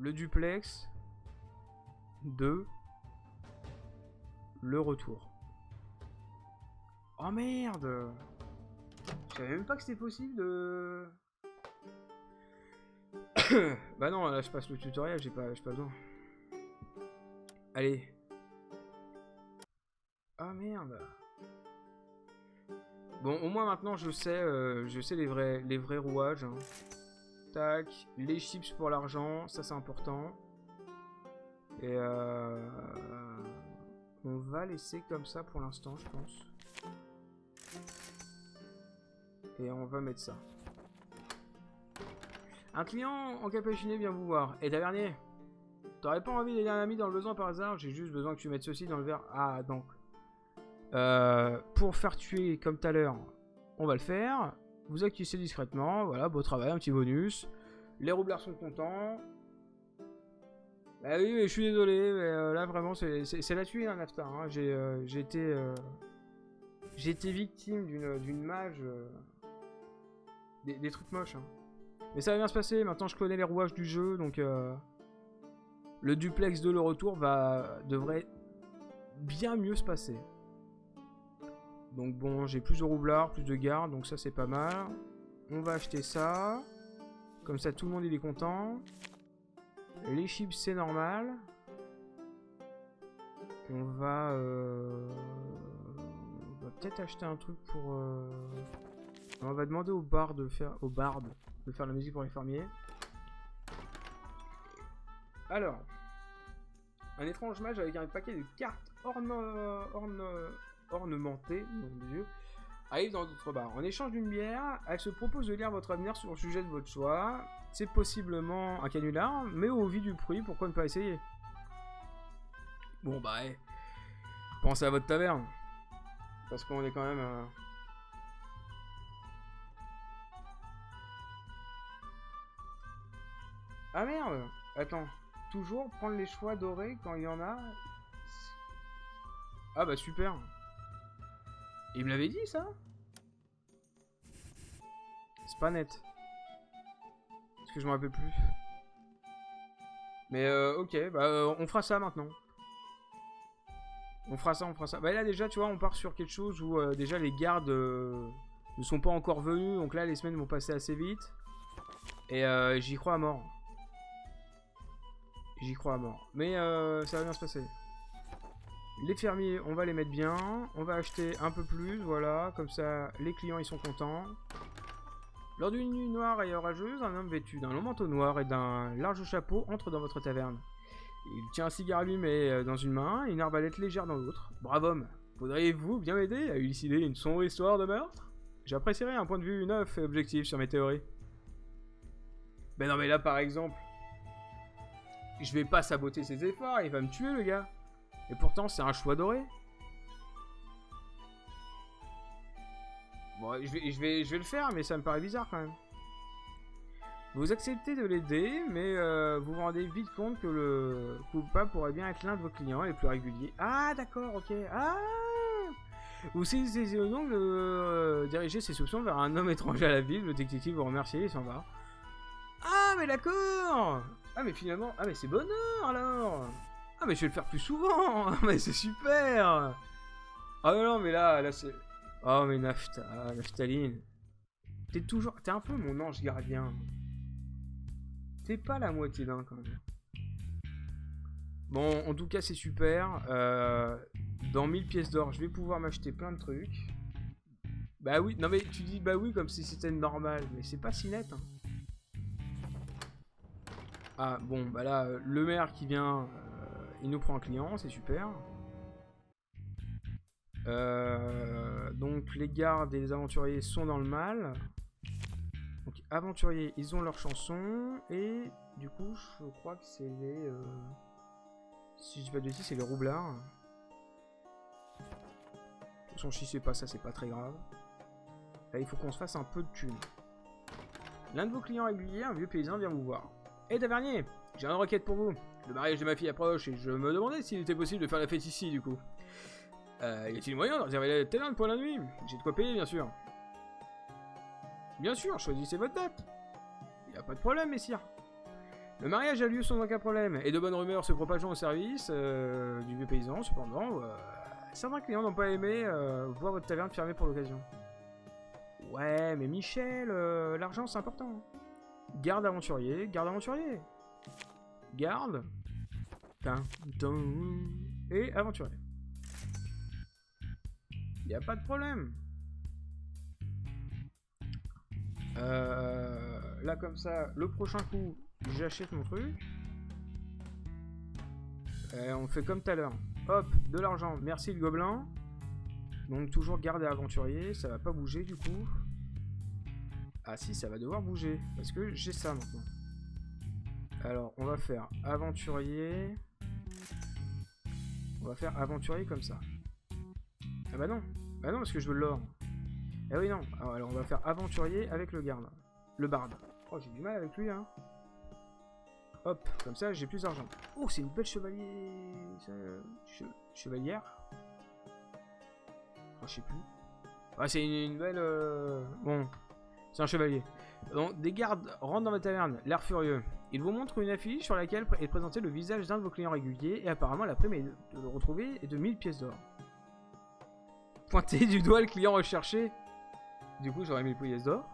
le duplex de le retour. Oh merde! Je savais même pas que c'était possible de... Bah non, là je passe le tutoriel, j'ai pas besoin. Allez. Ah merde. Bon, au moins maintenant je sais les vrais rouages. Hein. Tac, les chips pour l'argent, ça c'est important. Et on va laisser comme ça pour l'instant, je pense. Et on va mettre ça. Un client encapuchiné vient vous voir. Et tavernier, t'aurais pas envie d'aider un ami dans le besoin par hasard? J'ai juste besoin que tu mettes ceci dans le verre. Ah, donc. Pour faire tuer comme tout à l'heure, on va le faire. Vous accueillez discrètement. Voilà, beau travail, un petit bonus. Les roublards sont contents. Bah oui, mais je suis désolé. Mais là, vraiment, c'est la tuile, hein, Nafta. Hein. J'ai été victime d'une mage. Des trucs moches. Hein. Mais ça va bien se passer, maintenant je connais les rouages du jeu, donc le duplex de le retour devrait bien mieux se passer. Donc bon, j'ai plus de roublards, plus de gardes, donc ça c'est pas mal. On va acheter ça, comme ça tout le monde il est content. Les chips c'est normal. On va peut-être acheter un truc pour... On va demander au bar de faire la musique pour les fermiers. Alors, un étrange mage avec un paquet de cartes ornementées, nom de Dieu, arrive dans notre bar. En échange d'une bière, elle se propose de lire votre avenir sur le sujet de votre choix. C'est possiblement un canular, mais au vu du prix, pourquoi ne pas essayer? Bon bah, pensez à votre taverne, parce qu'on est quand même... Ah merde! Attends, toujours prendre les choix dorés quand il y en a. Ah bah super! Il me l'avait dit ça? C'est pas net. Parce que je me rappelle plus. Mais ok, bah on fera ça maintenant. On fera ça. Bah là déjà, tu vois, on part sur quelque chose où déjà les gardes ne sont pas encore venus. Donc là, les semaines vont passer assez vite. Et j'y crois à mort. J'y crois à mort. Mais ça va bien se passer. Les fermiers, on va les mettre bien. On va acheter un peu plus, voilà. Comme ça, les clients, ils sont contents. Lors d'une nuit noire et orageuse, un homme vêtu d'un long manteau noir et d'un large chapeau entre dans votre taverne. Il tient un cigare allumé dans une main et une arbalète légère dans l'autre. Brave homme, voudriez-vous bien m'aider à élucider une sombre histoire de meurtre? J'apprécierais un point de vue neuf et objectif sur mes théories. Ben non mais là par exemple, je vais pas saboter ses efforts, il va me tuer le gars. Et pourtant c'est un choix doré. Bon, je vais le faire, mais ça me paraît bizarre quand même. Vous acceptez de l'aider, mais vous vous rendez vite compte que le coupable pourrait bien être l'un de vos clients les plus réguliers. Ah d'accord, ok. Ah, vous saisissez donc de diriger ses soupçons vers un homme étranger à la ville. Le détective vous remercie et s'en va. Ah mais d'accord. Ah mais finalement, ah mais c'est bonheur alors. Ah mais je vais le faire plus souvent. Ah mais c'est super. Ah non mais là c'est... Oh mais Naftaline. T'es un peu mon ange gardien. T'es pas la moitié d'un quand même. Bon, en tout cas c'est super. Dans 1000 pièces d'or, je vais pouvoir m'acheter plein de trucs. Bah oui, non mais tu dis bah oui comme si c'était normal. Mais c'est pas si net. Hein. Ah bon, bah là, le maire qui vient, il nous prend un client, c'est super. Donc les gardes et les aventuriers sont dans le mal. Donc aventuriers, ils ont leur chanson. Et du coup, je crois que c'est les... si je dis pas de bêtises, c'est les roublards. De toute façon, si c'est pas ça, c'est pas très grave. Là, il faut qu'on se fasse un peu de thunes. L'un de vos clients réguliers, un vieux paysan, vient vous voir. Hé tavernier, j'ai une requête pour vous. Le mariage de ma fille approche et je me demandais s'il était possible de faire la fête ici du coup. Y a-t-il moyen de réserver la taverne pour la nuit? J'ai de quoi payer bien sûr. Bien sûr, choisissez votre date. Y a pas de problème messire. Le mariage a lieu sans aucun problème, et de bonnes rumeurs se propageant au service du vieux paysan. Cependant, certains clients n'ont pas aimé voir votre taverne fermée pour l'occasion. Ouais, mais Michel, l'argent c'est important. Garde aventurier, garde aventurier. Garde. Et aventurier. Y a pas de problème. Là comme ça, le prochain coup, j'achète mon truc. On fait comme tout à l'heure. Hop, de l'argent. Merci le gobelin. Donc toujours garder aventurier. Ça va pas bouger du coup. Ah si, ça va devoir bouger. Parce que j'ai ça maintenant. Alors, on va faire aventurier. On va faire aventurier comme ça. Ah bah non. Bah non, parce que je veux de l'or. Eh oui, non. Alors, on va faire aventurier avec le garde. Le barde. Oh, j'ai du mal avec lui, hein. Hop, comme ça, j'ai plus d'argent. Oh, c'est une belle chevalière. Oh, je sais plus. Ah, c'est une belle... Bon, c'est un chevalier. Donc, des gardes rentrent dans ma taverne, l'air furieux. Ils vous montrent une affiche sur laquelle est présenté le visage d'un de vos clients réguliers, et apparemment, la prime de le retrouver est de 1000 pièces d'or. Pointez du doigt le client recherché. Du coup, j'aurais 1000 pièces d'or.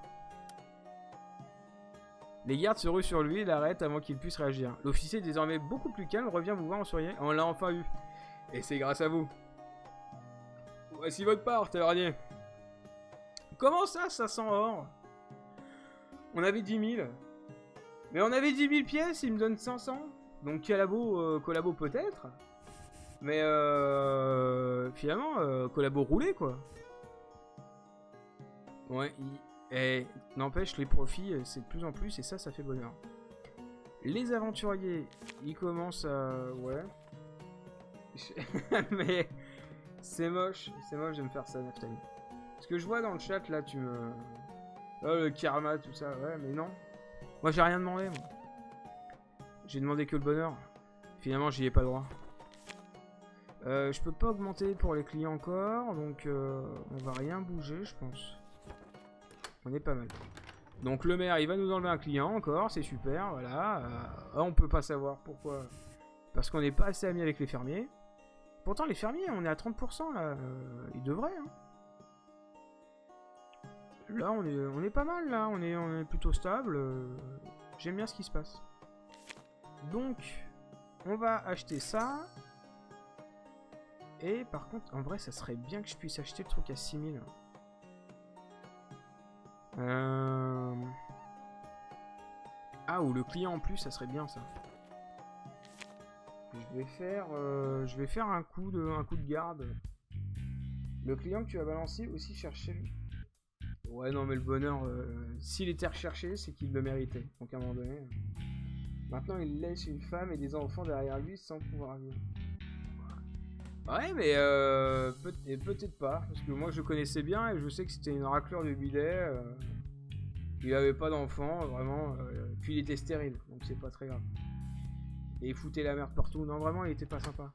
Les gardes se ruent sur lui et l'arrêtent avant qu'il puisse réagir. L'officier, désormais beaucoup plus calme, revient vous voir en souriant. On l'a enfin eu. Et c'est grâce à vous. Voici votre part, tavernier. Comment ça, 500 or? On avait 10 000. Mais on avait 10 000 pièces, il me donne 500. Donc collabo peut-être. Mais finalement, collabo roulé quoi. Ouais, n'empêche, les profits, c'est de plus en plus, et ça fait bonheur. Les aventuriers, ils commencent à... Ouais. Mais c'est moche de me faire ça, Naftali. Ce que je vois dans le chat, là, tu me... Oh, le karma, tout ça, ouais, mais non. Moi, j'ai rien demandé, moi. J'ai demandé que le bonheur. Finalement, j'y ai pas droit. Je peux pas augmenter pour les clients encore, donc on va rien bouger, je pense. On est pas mal. Donc le maire, il va nous enlever un client encore, c'est super, voilà. On peut pas savoir pourquoi. Parce qu'on n'est pas assez amis avec les fermiers. Pourtant, les fermiers, on est à 30% là. Ils devraient, hein. Là, on est pas mal, là. On est plutôt stable. J'aime bien ce qui se passe. Donc, on va acheter ça. Et par contre, en vrai, ça serait bien que je puisse acheter le truc à 6000. Ah, ou le client en plus, ça serait bien ça. Je vais faire un coup de garde. Le client que tu as balancé aussi chercher. Ouais, non, mais le bonheur, s'il était recherché, c'est qu'il le méritait. Donc à un moment donné. Maintenant, il laisse une femme et des enfants derrière lui sans pouvoir vivre. Ouais, mais peut-être pas. Parce que moi, je le connaissais bien et je sais que c'était une raclure de bidet. Il avait pas d'enfant, vraiment. Puis il était stérile, donc c'est pas très grave. Et il foutait la merde partout. Non, vraiment, il était pas sympa.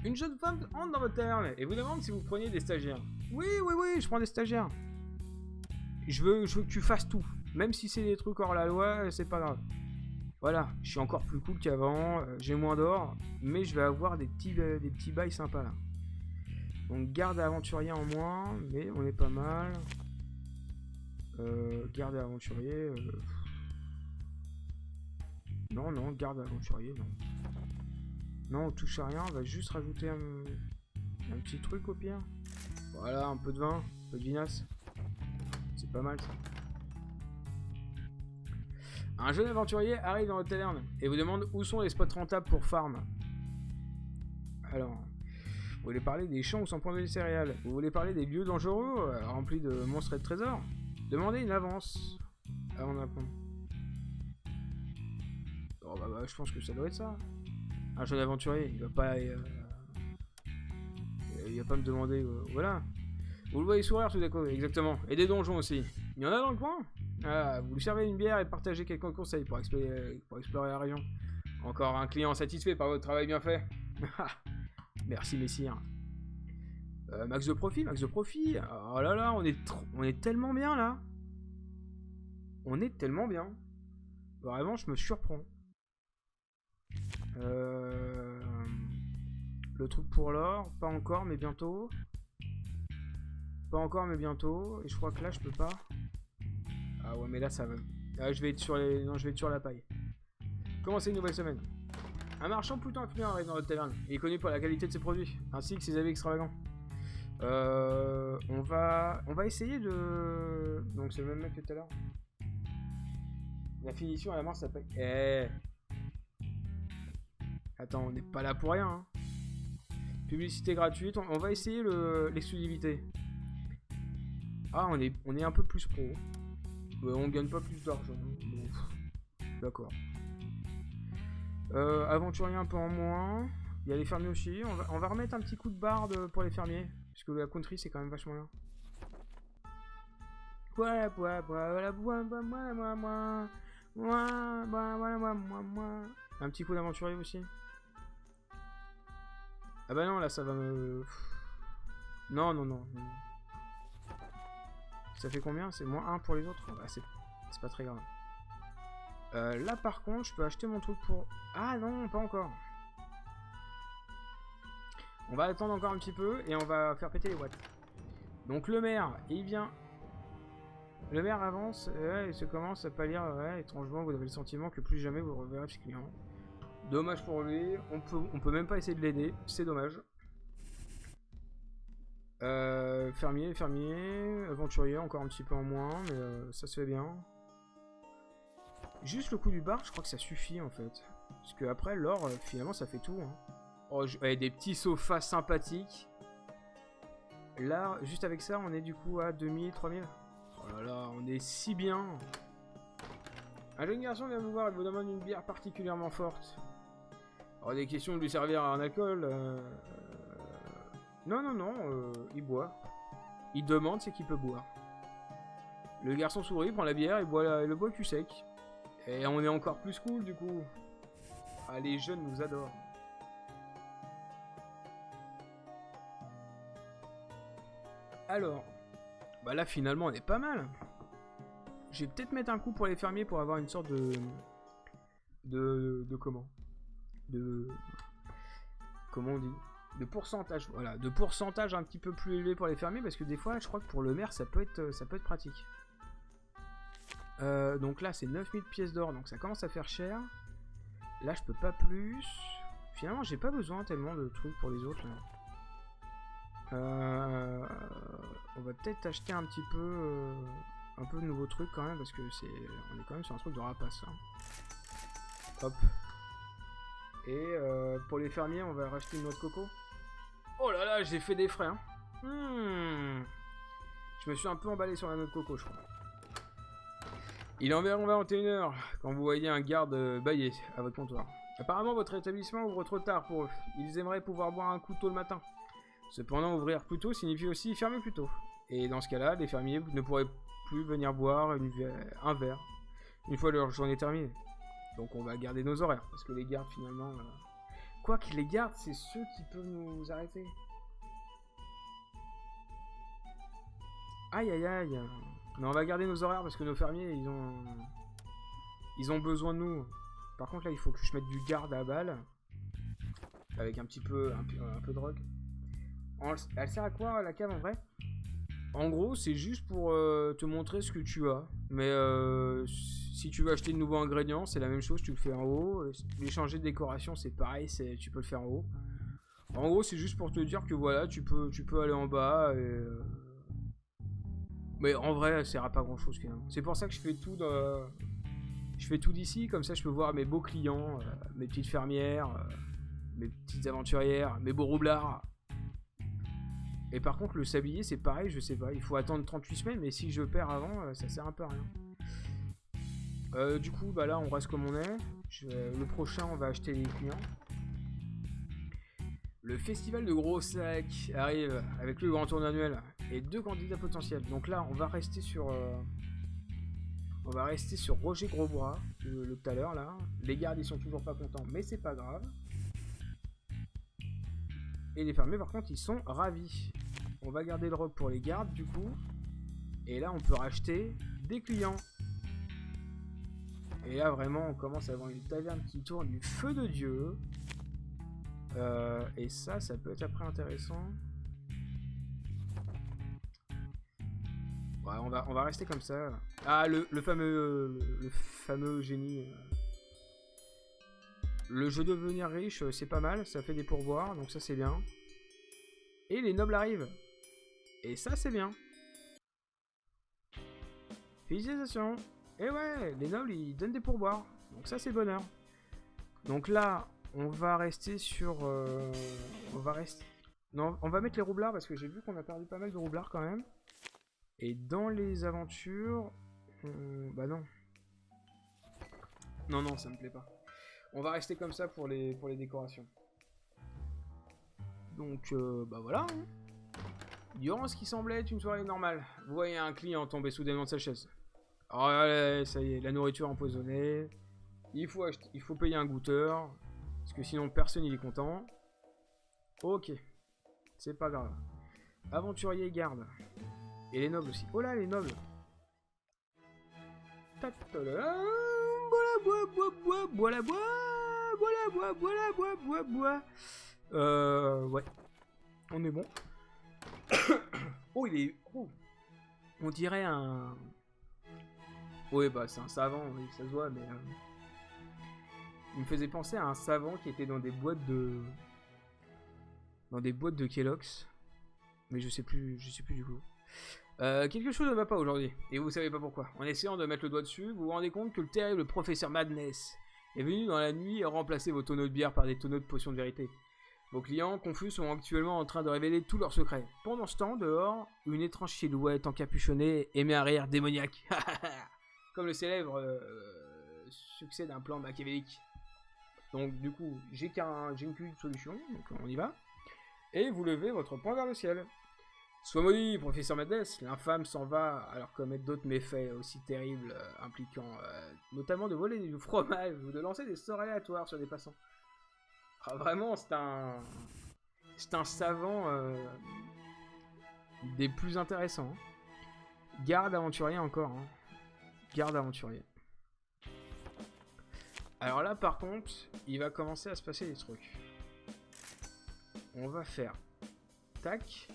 Une jeune femme entre dans votre taverne et vous demande si vous preniez des stagiaires. Oui, je prends des stagiaires. Je veux que tu fasses tout. Même si c'est des trucs hors la loi, c'est pas grave. Voilà, je suis encore plus cool qu'avant, j'ai moins d'or, mais je vais avoir des petits bails sympas là. Donc garde aventurier en moins, mais on est pas mal. Garde aventurier... Non, garde aventurier, non. Non, on touche à rien, on va juste rajouter un petit truc au pire. Voilà, un peu de vin, un peu de vinasse. C'est pas mal ça. Un jeune aventurier arrive dans votre taverne et vous demande où sont les spots rentables pour farm. Alors, vous voulez parler des champs où sont plantées les céréales? Vous voulez parler des lieux dangereux remplis de monstres et de trésors? Demandez une avance avant d'apprendre. Oh bah, je pense que ça doit être ça. Un jeune aventurier, il va pas me demander... voilà. Vous le voyez sourire tout d'accord, exactement. Et des donjons aussi. Il y en a dans le coin? Ah, vous lui servez une bière et partagez quelques conseils pour explorer la région. Encore un client satisfait par votre travail bien fait. Merci messire. Max de profit. Oh là là, on est tellement bien là. On est tellement bien. Vraiment, je me surprends. Le truc pour l'or, pas encore, mais bientôt. Pas encore, mais bientôt. Et je crois que là, je peux pas. Ah ouais, mais là, ça va. Là, je vais être sur les... Non, je vais être sur la paille. Commencez une nouvelle semaine. Un marchand plutôt influent arrive dans notre taverne. Il est connu pour la qualité de ses produits, ainsi que ses habits extravagants. On va essayer de... Donc c'est le même mec que tout à l'heure. La finition à la main, ça paye. Attends, on n'est pas là pour rien. Hein. Publicité gratuite. On va essayer l'exclusivité. Ah, on est un peu plus pro. On gagne pas plus d'argent. Bon, d'accord. Aventurier un peu en moins. Il y a les fermiers aussi. On va remettre un petit coup de barde pour les fermiers. Parce que la country, c'est quand même vachement bien. Un petit coup d'aventurier aussi. Ah bah non, là, ça va me... Non. Ça fait combien? C'est moins 1 pour les autres? Bah, c'est pas très grave. Là, par contre, je peux acheter mon truc pour... Ah non, pas encore. On va attendre encore un petit peu et on va faire péter les watts. Donc le maire, il vient. Le maire avance, il se commence à pâlir. Étrangement, vous avez le sentiment que plus jamais vous reverrez ce client. Dommage pour lui, on peut même pas essayer de l'aider, c'est dommage. Fermier, aventurier, encore un petit peu en moins, mais ça se fait bien. Juste le coup du bar, je crois que ça suffit en fait. Parce que après l'or, finalement, ça fait tout. Hein. Oh, des petits sofas sympathiques. Là, juste avec ça, on est du coup à 2000, 3000. Oh là là, on est si bien. Un jeune garçon vient vous voir et vous demande une bière particulièrement forte. Alors, des questions de lui servir un alcool. Non, il boit. Il demande, c'est qu'il peut boire. Le garçon sourit, prend la bière et le boit cul sec. Et on est encore plus cool du coup. Ah, les jeunes nous adorent. Alors, bah là finalement on est pas mal. Je vais peut-être mettre un coup pour les fermiers pour avoir une sorte comment on dit, de pourcentage, voilà, de pourcentage un petit peu plus élevé pour les fermiers parce que des fois je crois que pour le maire ça peut être pratique. Donc là c'est 9000 pièces d'or, donc ça commence à faire cher. Là je peux pas plus. Finalement j'ai pas besoin tellement de trucs pour les autres là. On va peut-être acheter un petit peu de nouveaux trucs quand même parce que on est quand même sur un truc de rapace. Hein. Hop. Et pour les fermiers on va racheter une noix de coco. Oh là là, j'ai fait des frais. Hein. Je me suis un peu emballé sur la noix de coco je crois. Il est environ 21h quand vous voyez un garde bâiller à votre comptoir. Apparemment votre établissement ouvre trop tard pour eux. Ils aimeraient pouvoir boire un coup tôt le matin. Cependant, ouvrir plus tôt signifie aussi fermer plus tôt. Et dans ce cas-là, les fermiers ne pourraient plus venir boire un verre une fois leur journée terminée. Donc on va garder nos horaires, parce que les gardes finalement... Quoi que les gardes, c'est ceux qui peuvent nous arrêter. Aïe aïe aïe. Mais on va garder nos horaires parce que nos fermiers, ils ont besoin de nous. Par contre là, il faut que je mette du garde à balle. Avec un peu de drogue. Elle sert à quoi la cave en vrai? En gros c'est juste pour te montrer ce que tu as. Mais si tu veux acheter de nouveaux ingrédients c'est la même chose, tu le fais en haut. Les changer de décoration c'est pareil, tu peux le faire en haut. En gros c'est juste pour te dire que voilà tu peux aller en bas. Mais en vrai elle sert à pas grand chose finalement. C'est pour ça que je fais tout d'ici, comme ça je peux voir mes beaux clients, mes petites fermières, mes petites aventurières, mes beaux roublards. Et par contre le sablier c'est pareil, je sais pas, il faut attendre 38 semaines, mais si je perds avant, ça sert un peu à rien. Du coup bah là on reste comme on est. Le prochain on va acheter les clients. Le festival de gros sacs arrive avec le grand tournoi annuel et 2 candidats potentiels. Donc là on va rester sur Roger Grosbois, le tout à l'heure là. Les gardes ils sont toujours pas contents mais c'est pas grave. Et les fermiers par contre ils sont ravis. On va garder le robe pour les gardes du coup. Et là on peut racheter des clients. Et là, vraiment, on commence à avoir une taverne qui tourne du feu de Dieu. Et ça peut être après intéressant. Ouais, on va rester comme ça. Ah, le fameux génie. Le jeu devenir riche, c'est pas mal. Ça fait des pourboires, donc ça, c'est bien. Et les nobles arrivent. Et ça, c'est bien. Félicitations. Et ouais, les nobles, ils donnent des pourboires. Donc ça, c'est bonheur. Donc là, on va rester sur... on va rester... Non, on va mettre les roublards parce que j'ai vu qu'on a perdu pas mal de roublards quand même. Et dans les aventures... Bah non. Non, ça me plaît pas. On va rester comme ça pour les décorations. Donc, bah voilà. Hein. Durant ce qui semblait être une soirée normale, vous voyez un client tomber soudainement de sa chaise. Oh, allez, ça y est, la nourriture empoisonnée. Il faut payer un goûteur. Parce que sinon, personne il est content. Ok. C'est pas grave. Aventurier garde. Et les nobles aussi. Oh là, les nobles. Ouais. On est bon. Oh, il est... Oh. On dirait un... Oui, bah c'est un savant, oui, ça se voit, mais... Il me faisait penser à un savant qui était dans des boîtes de... Dans des boîtes de Kellogg's. Mais je sais plus du coup. Quelque chose ne va pas aujourd'hui, et vous savez pas pourquoi. En essayant de mettre le doigt dessus, vous vous rendez compte que le terrible professeur Madness est venu dans la nuit et remplacer vos tonneaux de bière par des tonneaux de potions de vérité. Vos clients, confus, sont actuellement en train de révéler tous leurs secrets. Pendant ce temps, dehors, une étrange silhouette encapuchonnée émet un rire démoniaque. Comme le célèbre succès d'un plan machiavélique. Donc du coup, j'ai une solution, donc on y va. Et vous levez votre poing vers le ciel. Sois maudit, professeur Madness, l'infâme s'en va alors commettre d'autres méfaits aussi terribles, impliquant notamment de voler du fromage ou de lancer des sorts aléatoires sur des passants. Ah, vraiment, c'est un savant des plus intéressants. Garde aventurier encore. Hein. Garde aventurier. Alors là, par contre, il va commencer à se passer des trucs. On va faire... Tac.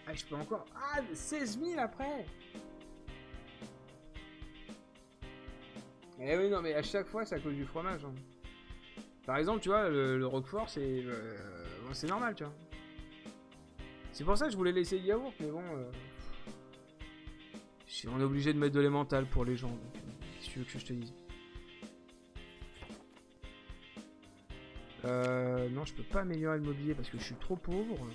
Ah, je peux encore... Ah, 16 000 après. Eh oui, non, mais à chaque fois, c'est à cause du fromage. Hein. Par exemple, tu vois, le Roquefort, c'est normal, tu vois. C'est pour ça que je voulais laisser le yaourt, mais bon... on est obligé de mettre de l'émental pour les gens. Donc, si tu veux que je te dise. Non, je peux pas améliorer le mobilier parce que je suis trop pauvre.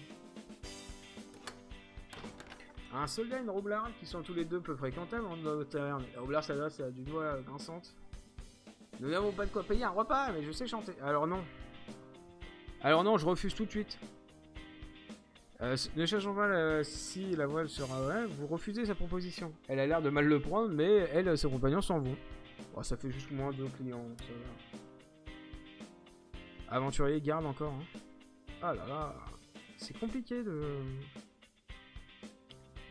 Un soldat et une roublarde qui sont tous les deux peu fréquentables dans notre taverne. La roublarde s'adresse à d'une voix grinçante. Nous n'avons pas de quoi payer un repas, mais je sais chanter. Alors non. Alors non, je refuse tout de suite. Ne cherchons pas si la voile sera vraie, vous refusez sa proposition. Elle a l'air de mal le prendre, mais elle et ses compagnons s'en vont. Oh, ça fait juste moins de clients, ça va. Aventurier garde encore. Hein. Ah là là. C'est compliqué de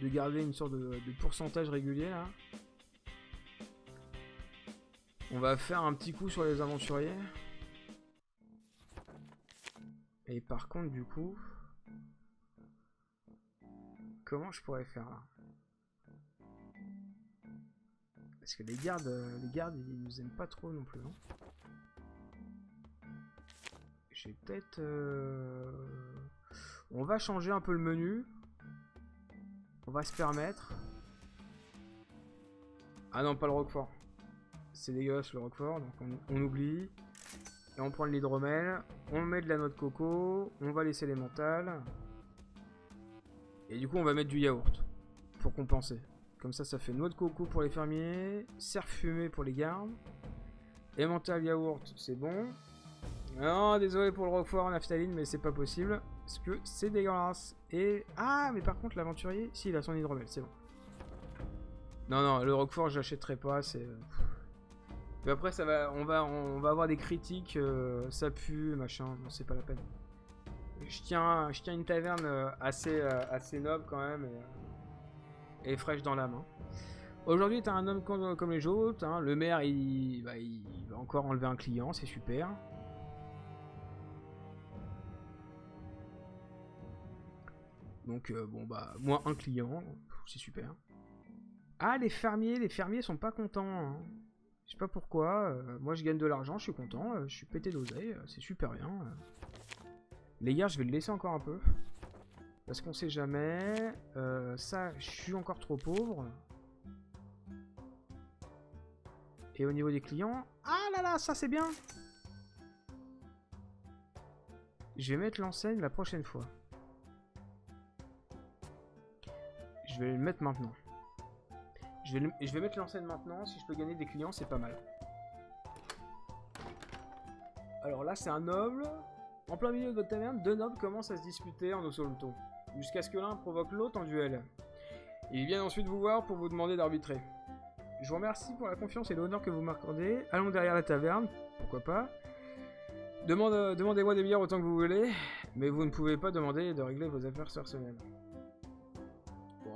garder une sorte de pourcentage régulier là. On va faire un petit coup sur les aventuriers. Et par contre du coup... Comment je pourrais faire là? Parce que les gardes ils nous aiment pas trop non plus. Hein. J'ai peut-être... On va changer un peu le menu. On va se permettre. Ah non, pas le Roquefort. C'est dégueulasse le Roquefort, donc on oublie. Et on prend de l'hydromel. On met de la noix de coco. On va laisser les mentales. Et du coup, on va mettre du yaourt. Pour compenser. Comme ça, ça fait noix de coco pour les fermiers. Cerf fumé pour les gardes. Emmental yaourt, c'est bon. Non, désolé pour le Roquefort en naphtaline, mais c'est pas possible. Parce que c'est dégueulasse. Et... Ah, mais par contre, l'aventurier... Si, il a son hydromel, c'est bon. Non, le Roquefort, j'achèterai pas, c'est... Mais après, ça va, on va avoir des critiques, ça pue, machin, non, c'est pas la peine. Je tiens une taverne assez noble quand même, et fraîche dans l'âme. Hein. Aujourd'hui, t'as un homme comme les autres. Hein. Le maire, il va encore enlever un client, c'est super. Donc, bon, bah, moi, un client, c'est super. Ah, les fermiers sont pas contents. Hein. Je sais pas pourquoi. Moi, je gagne de l'argent, je suis content. Je suis pété d'oseille, c'est super bien. Les gars, je vais le laisser encore un peu. Parce qu'on sait jamais. Ça, je suis encore trop pauvre. Et au niveau des clients... Ah là là, ça c'est bien. Je vais mettre l'enseigne la prochaine fois. Je vais le mettre maintenant. Je vais mettre l'enseigne maintenant. Si je peux gagner des clients, c'est pas mal. Alors là, c'est un noble. En plein milieu de votre taverne, deux nobles commencent à se disputer en Ossolto. Jusqu'à ce que l'un provoque l'autre en duel. Ils viennent ensuite vous voir pour vous demander d'arbitrer. Je vous remercie pour la confiance et l'honneur que vous m'accordez. Allons derrière la taverne, pourquoi pas. Demandez-moi des bières autant que vous voulez, mais vous ne pouvez pas demander de régler vos affaires personnelles.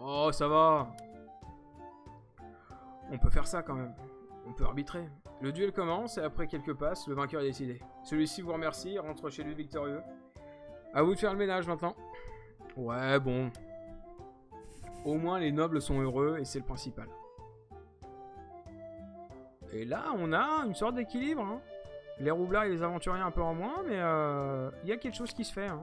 Oh, ça va. On peut faire ça quand même. On peut arbitrer. Le duel commence et après quelques passes, le vainqueur est décidé. Celui-ci vous remercie et rentre chez lui victorieux. À vous de faire le ménage maintenant. Ouais, bon. Au moins les nobles sont heureux et c'est le principal. Et là, on a une sorte d'équilibre. Hein. Les roublards et les aventuriers un peu en moins, mais il y a quelque chose qui se fait. Hein.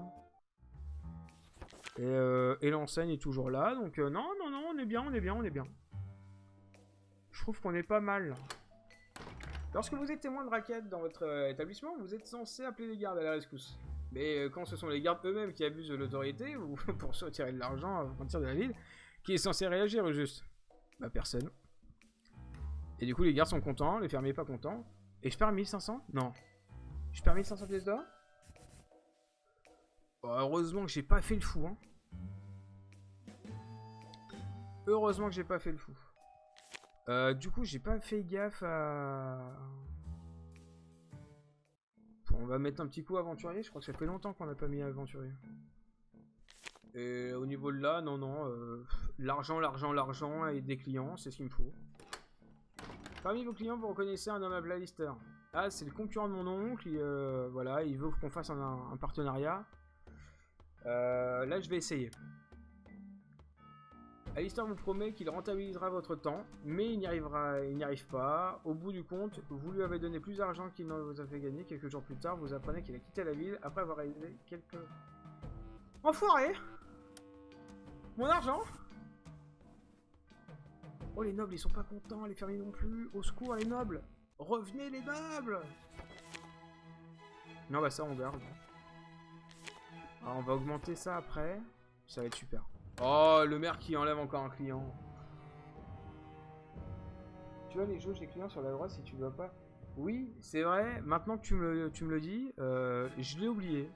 Et l'enseigne est toujours là, donc non, on est bien, on est bien. Je trouve qu'on est pas mal. Lorsque vous êtes témoin de raquettes dans votre établissement, vous êtes censé appeler les gardes à la rescousse. Mais quand ce sont les gardes eux-mêmes qui abusent de l'autorité, ou pour se retirer de l'argent à frontière de la ville, qui est censé réagir au juste? Bah personne. Et du coup les gardes sont contents, les fermiers pas contents. Et je perds 1500? Non. Je perds 1500 pièces d'or? Bon, heureusement que j'ai pas fait le fou. Hein. Heureusement que j'ai pas fait le fou. Du coup j'ai pas fait gaffe à... On va mettre un petit coup aventurier, je crois que ça fait longtemps qu'on n'a pas mis aventurier. Et au niveau de là, non, l'argent et des clients, c'est ce qu'il me faut. Parmi vos clients, vous reconnaissez un homme à Alistair. Ah, c'est le concurrent de mon oncle, voilà, il veut qu'on fasse un partenariat. Là, je vais essayer. Alistair vous promet qu'il rentabilisera votre temps, mais il n'y arrive pas. Au bout du compte, vous lui avez donné plus d'argent qu'il n'en vous a fait gagner. Quelques jours plus tard, vous apprenez qu'il a quitté la ville après avoir réalisé quelques... Enfoiré! Mon argent! Oh, les nobles, ils sont pas contents, les fermiers non plus. Au secours, les nobles! Revenez, les nobles! Non, bah ça, on garde. Alors, on va augmenter ça après. Ça va être super. Oh, le maire qui enlève encore un client. Tu vois les jauges des clients sur la droite si tu ne vois pas. Oui, c'est vrai. Maintenant que tu me le dis, je l'ai oublié.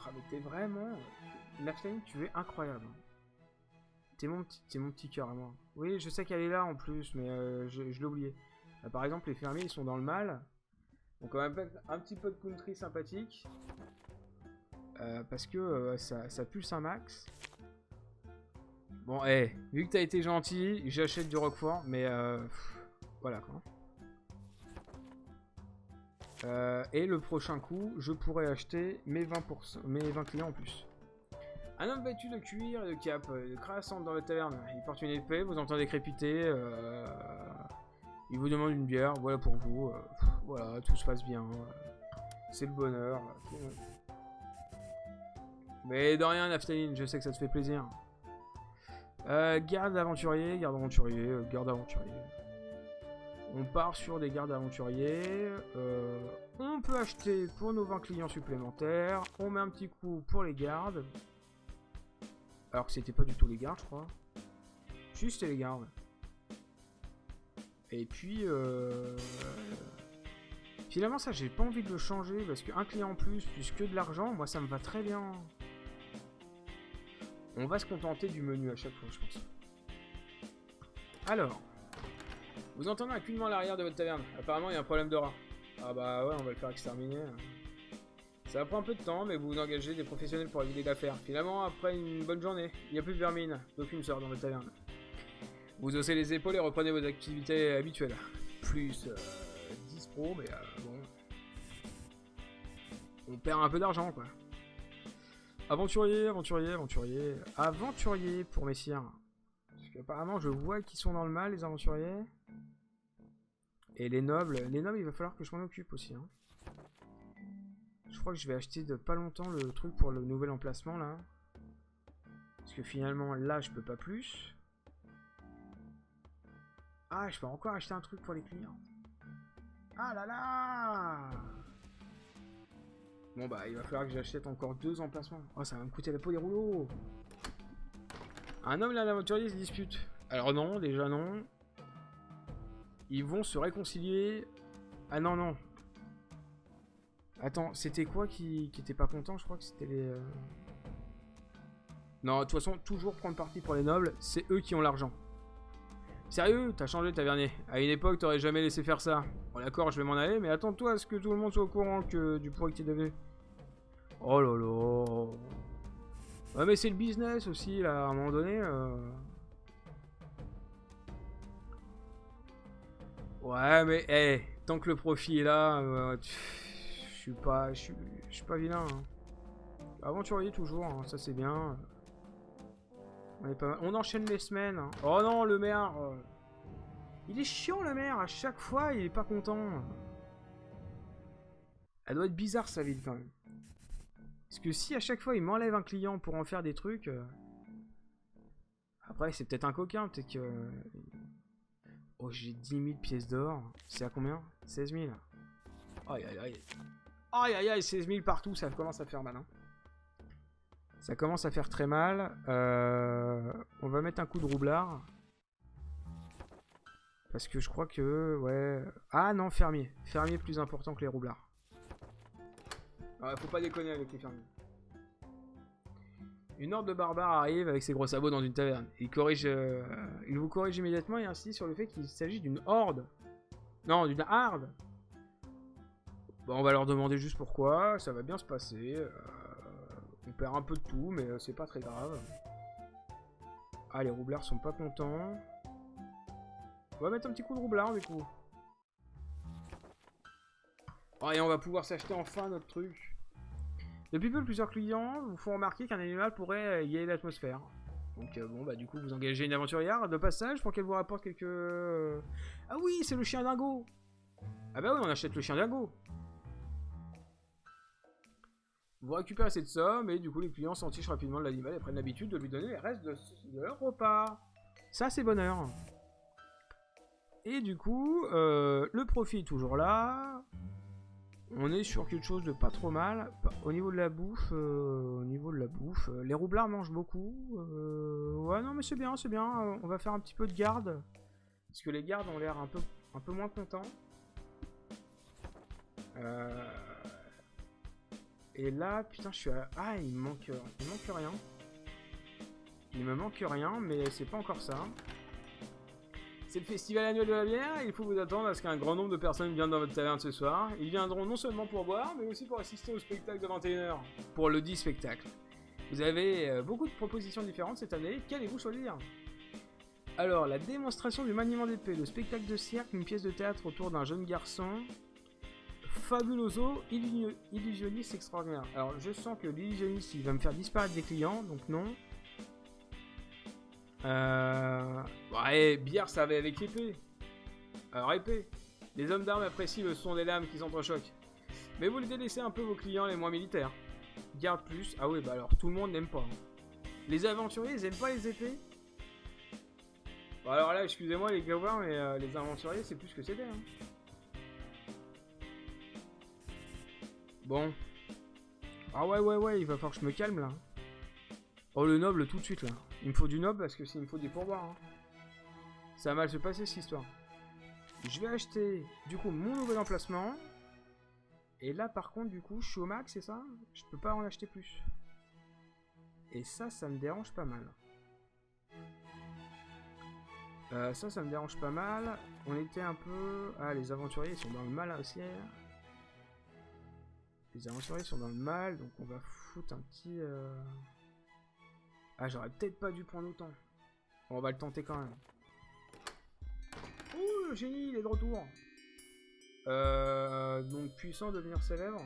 Ah, mais t'es vraiment... Naftaline, tu es incroyable. T'es mon petit cœur à moi. Oui, je sais qu'elle est là en plus, mais je l'ai oublié. Là, par exemple, les fermiers, ils sont dans le mal. Donc on va mettre un petit peu de country sympathique. Parce que ça pulse un max. Bon, vu que t'as été gentil, j'achète du Roquefort, mais voilà quoi. Et le prochain coup, je pourrais acheter mes 20 clients en plus. Un homme vêtu de cuir et de cape, crassante dans la taverne. Il porte une épée, vous entendez crépiter. Il vous demande une bière, voilà pour vous. Voilà, tout se passe bien. C'est le bonheur. Mais de rien, Naftaline, je sais que ça te fait plaisir. Garde aventurier, garde aventurier, garde aventurier. On part sur des gardes aventuriers. On peut acheter pour nos 20 clients supplémentaires. On met un petit coup pour les gardes. Alors que c'était pas du tout les gardes, je crois. Juste les gardes. Et puis... Finalement, ça, j'ai pas envie de le changer. Parce qu'un client en plus que de l'argent, moi, ça me va très bien. On va se contenter du menu à chaque fois, je pense. Alors. Vous entendez un clignement à l'arrière de votre taverne. Apparemment, il y a un problème de rat. Ah bah ouais, on va le faire exterminer. Ça va prendre un peu de temps, mais vous vous engagez des professionnels pour éviter l'affaire. Finalement, après une bonne journée, il n'y a plus de vermine. D'aucune sorte dans votre taverne. Vous haussez les épaules et reprenez vos activités habituelles. Plus 10 pro, mais bon. On perd un peu d'argent, quoi. Aventurier, aventurier, aventurier. Aventurier pour messire. Parce qu'apparemment, je vois qu'ils sont dans le mal, les aventuriers. Et les nobles, il va falloir que je m'en occupe aussi. Hein. Je crois que je vais acheter de pas longtemps le truc pour le nouvel emplacement, là. Parce que finalement, là, je peux pas plus. Ah, je peux encore acheter un truc pour les clients. Ah là là! Bon bah, il va falloir que j'achète encore 2 emplacements. Oh, ça va me coûter la peau des rouleaux. Un homme et un aventurier se disputent. Alors non, déjà non. Ils vont se réconcilier. Ah non, non. Attends, c'était quoi qui était pas content? Je crois que c'était les... Non, de toute façon, toujours prendre parti pour les nobles. C'est eux qui ont l'argent. Sérieux? T'as changé, tavernier. À une époque, t'aurais jamais laissé faire ça. Bon d'accord, je vais m'en aller, mais attends-toi à ce que tout le monde soit au courant du pourri que tu devais. Oh là là. Ouais, mais c'est le business aussi, là, à un moment donné. Ouais, mais hey, tant que le profit est là, je suis pas vilain. Hein. Aventurier toujours, hein, ça c'est bien. On est pas mal. On enchaîne les semaines. Hein. Oh non, le maire. Il est chiant, le maire. À chaque fois, il est pas content. Elle doit être bizarre, sa ville, quand même. Parce que si à chaque fois, il m'enlève un client pour en faire des trucs... Après, c'est peut-être un coquin. Peut-être que... Oh, j'ai 10 000 pièces d'or. C'est à combien? 16 000. Aïe, aïe, aïe. Aïe, aïe, aïe, 16 000 partout. Ça commence à faire mal, hein. Ça commence à faire très mal. On va mettre un coup de roublard. Parce que je crois que... Ouais... Ah non, fermier. Fermier plus important que les roublards. Ouais, faut pas déconner avec les fermiers. Une horde de barbares arrive avec ses gros sabots dans une taverne. Il vous corrige immédiatement et insiste sur le fait qu'il s'agit d'une horde. Non, d'une harde. Bon, on va leur demander juste pourquoi. Ça va bien se passer. On perd un peu de tout, mais c'est pas très grave. Ah, les roublards sont pas contents. On va mettre un petit coup de roublard, du coup. Oh, et on va pouvoir s'acheter enfin notre truc. Depuis peu, plusieurs clients vous font remarquer qu'un animal pourrait égayer l'atmosphère. Donc, bon, bah, du coup, vous engagez une aventurière de passage pour qu'elle vous rapporte quelques... Ah oui, c'est le chien dingo. Ah bah oui, on achète le chien dingo. Vous récupérez cette somme et du coup les clients s'entichent rapidement de l'animal et prennent l'habitude de lui donner les restes de leur repas. Ça c'est bonheur. Et du coup, le profit est toujours là. On est sur quelque chose de pas trop mal. Au niveau de la bouffe, les roublards mangent beaucoup. Ouais non mais c'est bien, c'est bien. On va faire un petit peu de garde. Parce que les gardes ont l'air un peu moins contents. Et là, putain, je suis à... Ah, il me manque rien. Il me manque rien, mais c'est pas encore ça. C'est le festival annuel de la bière, et il faut vous attendre à ce qu'un grand nombre de personnes viennent dans votre taverne ce soir. Ils viendront non seulement pour boire, mais aussi pour assister au spectacle de 21h. Pour le dit spectacle. Vous avez beaucoup de propositions différentes cette année, qu'allez-vous choisir? Alors, la démonstration du maniement d'épée, le spectacle de cirque, une pièce de théâtre autour d'un jeune garçon... Fabuloso, illusionniste extraordinaire. Alors je sens que l'illusionniste il va me faire disparaître des clients, donc non. Ouais, bière ça va avec épée. Alors épée. Les hommes d'armes apprécient le son des lames qui s'entrechoquent. Mais vous les délaissez un peu vos clients les moins militaires. Garde plus. Ah oui, bah alors tout le monde n'aime pas. Hein. Les aventuriers ils aiment pas les épées. Bon alors là, excusez-moi les gars, mais les aventuriers c'est plus ce que c'était. Hein. Bon. Ah ouais, il va falloir que je me calme là. Oh le noble tout de suite là. Il me faut du noble parce que s'il me faut des pourboires. Hein. Ça va mal se passer cette histoire. Je vais acheter du coup mon nouvel emplacement. Et là par contre du coup je suis au max, c'est ça? Je peux pas en acheter plus. Et ça me dérange pas mal. Ça me dérange pas mal. On était un peu... Ah les aventuriers ils sont dans le mal aussi. Les aventuriers sont dans le mal, donc on va foutre un petit... Ah, j'aurais peut-être pas dû prendre autant. Bon, on va le tenter quand même. le génie, il est de retour. Donc puissant, devenir célèbre.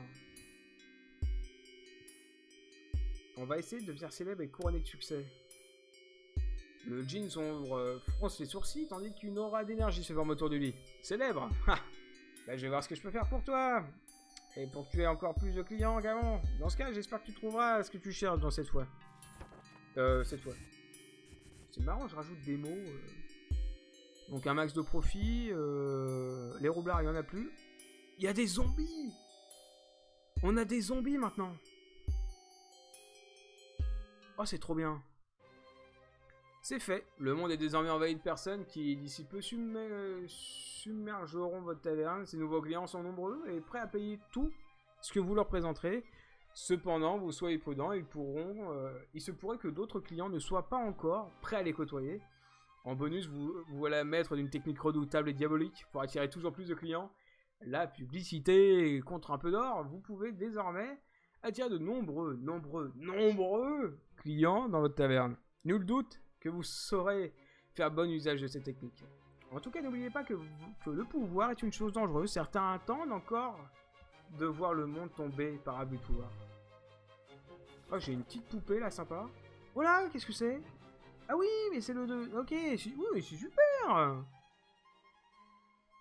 On va essayer de devenir célèbre et couronné de succès. Le jean sombre fronce les sourcils tandis qu'une aura d'énergie se forme autour de lui. Célèbre. Bah, je vais voir ce que je peux faire pour toi. Et pour que tu aies encore plus de clients qu'avant. Dans ce cas, j'espère que tu trouveras ce que tu cherches dans cette fois. Cette fois. C'est marrant, je rajoute des mots. Donc un max de profit. Les roublards, il n'y en a plus. Il y a des zombies. On a des zombies maintenant. Oh, c'est trop bien. C'est fait. Le monde est désormais envahi de personnes qui, d'ici peu, submergeront votre taverne. Ces nouveaux clients sont nombreux et prêts à payer tout ce que vous leur présenterez. Cependant, vous soyez prudents, il se pourrait que d'autres clients ne soient pas encore prêts à les côtoyer. En bonus, vous voilà maître d'une technique redoutable et diabolique pour attirer toujours plus de clients. La publicité contre un peu d'or, vous pouvez désormais attirer de nombreux clients dans votre taverne. Nul doute que vous saurez faire bon usage de cette technique. En tout cas, n'oubliez pas que le pouvoir est une chose dangereuse. Certains attendent encore de voir le monde tomber par abus de pouvoir. Oh, j'ai une petite poupée là, sympa. Oh là, qu'est-ce que c'est? Ah oui, mais c'est le 2. Ok, oui, mais c'est super.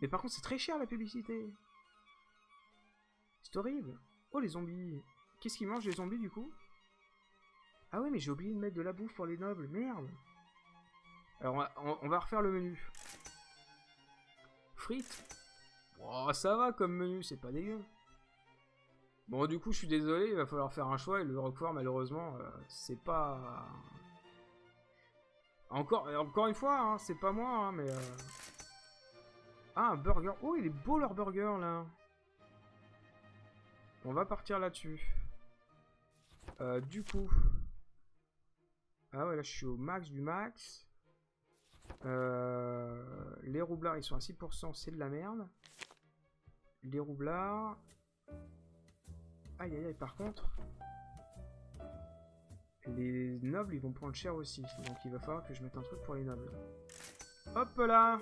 Mais par contre, c'est très cher la publicité. C'est horrible. Oh, les zombies. Qu'est-ce qu'ils mangent les zombies du coup? Ah oui, mais j'ai oublié de mettre de la bouffe pour les nobles. Merde. Alors, on va refaire le menu. Frites. Oh, ça va comme menu, c'est pas dégueu. Bon, du coup, je suis désolé, il va falloir faire un choix. Et le Roquefort, malheureusement, c'est pas... Encore une fois, hein, c'est pas moi, hein, mais... Ah, un burger. Oh, il est beau leur burger, là. On va partir là-dessus. Du coup... Ah ouais, là, je suis au max du max. Les roublards, ils sont à 6%, c'est de la merde. Les roublards... Aïe, aïe, aïe, par contre... Les nobles, ils vont prendre cher aussi. Donc, il va falloir que je mette un truc pour les nobles. Hop là!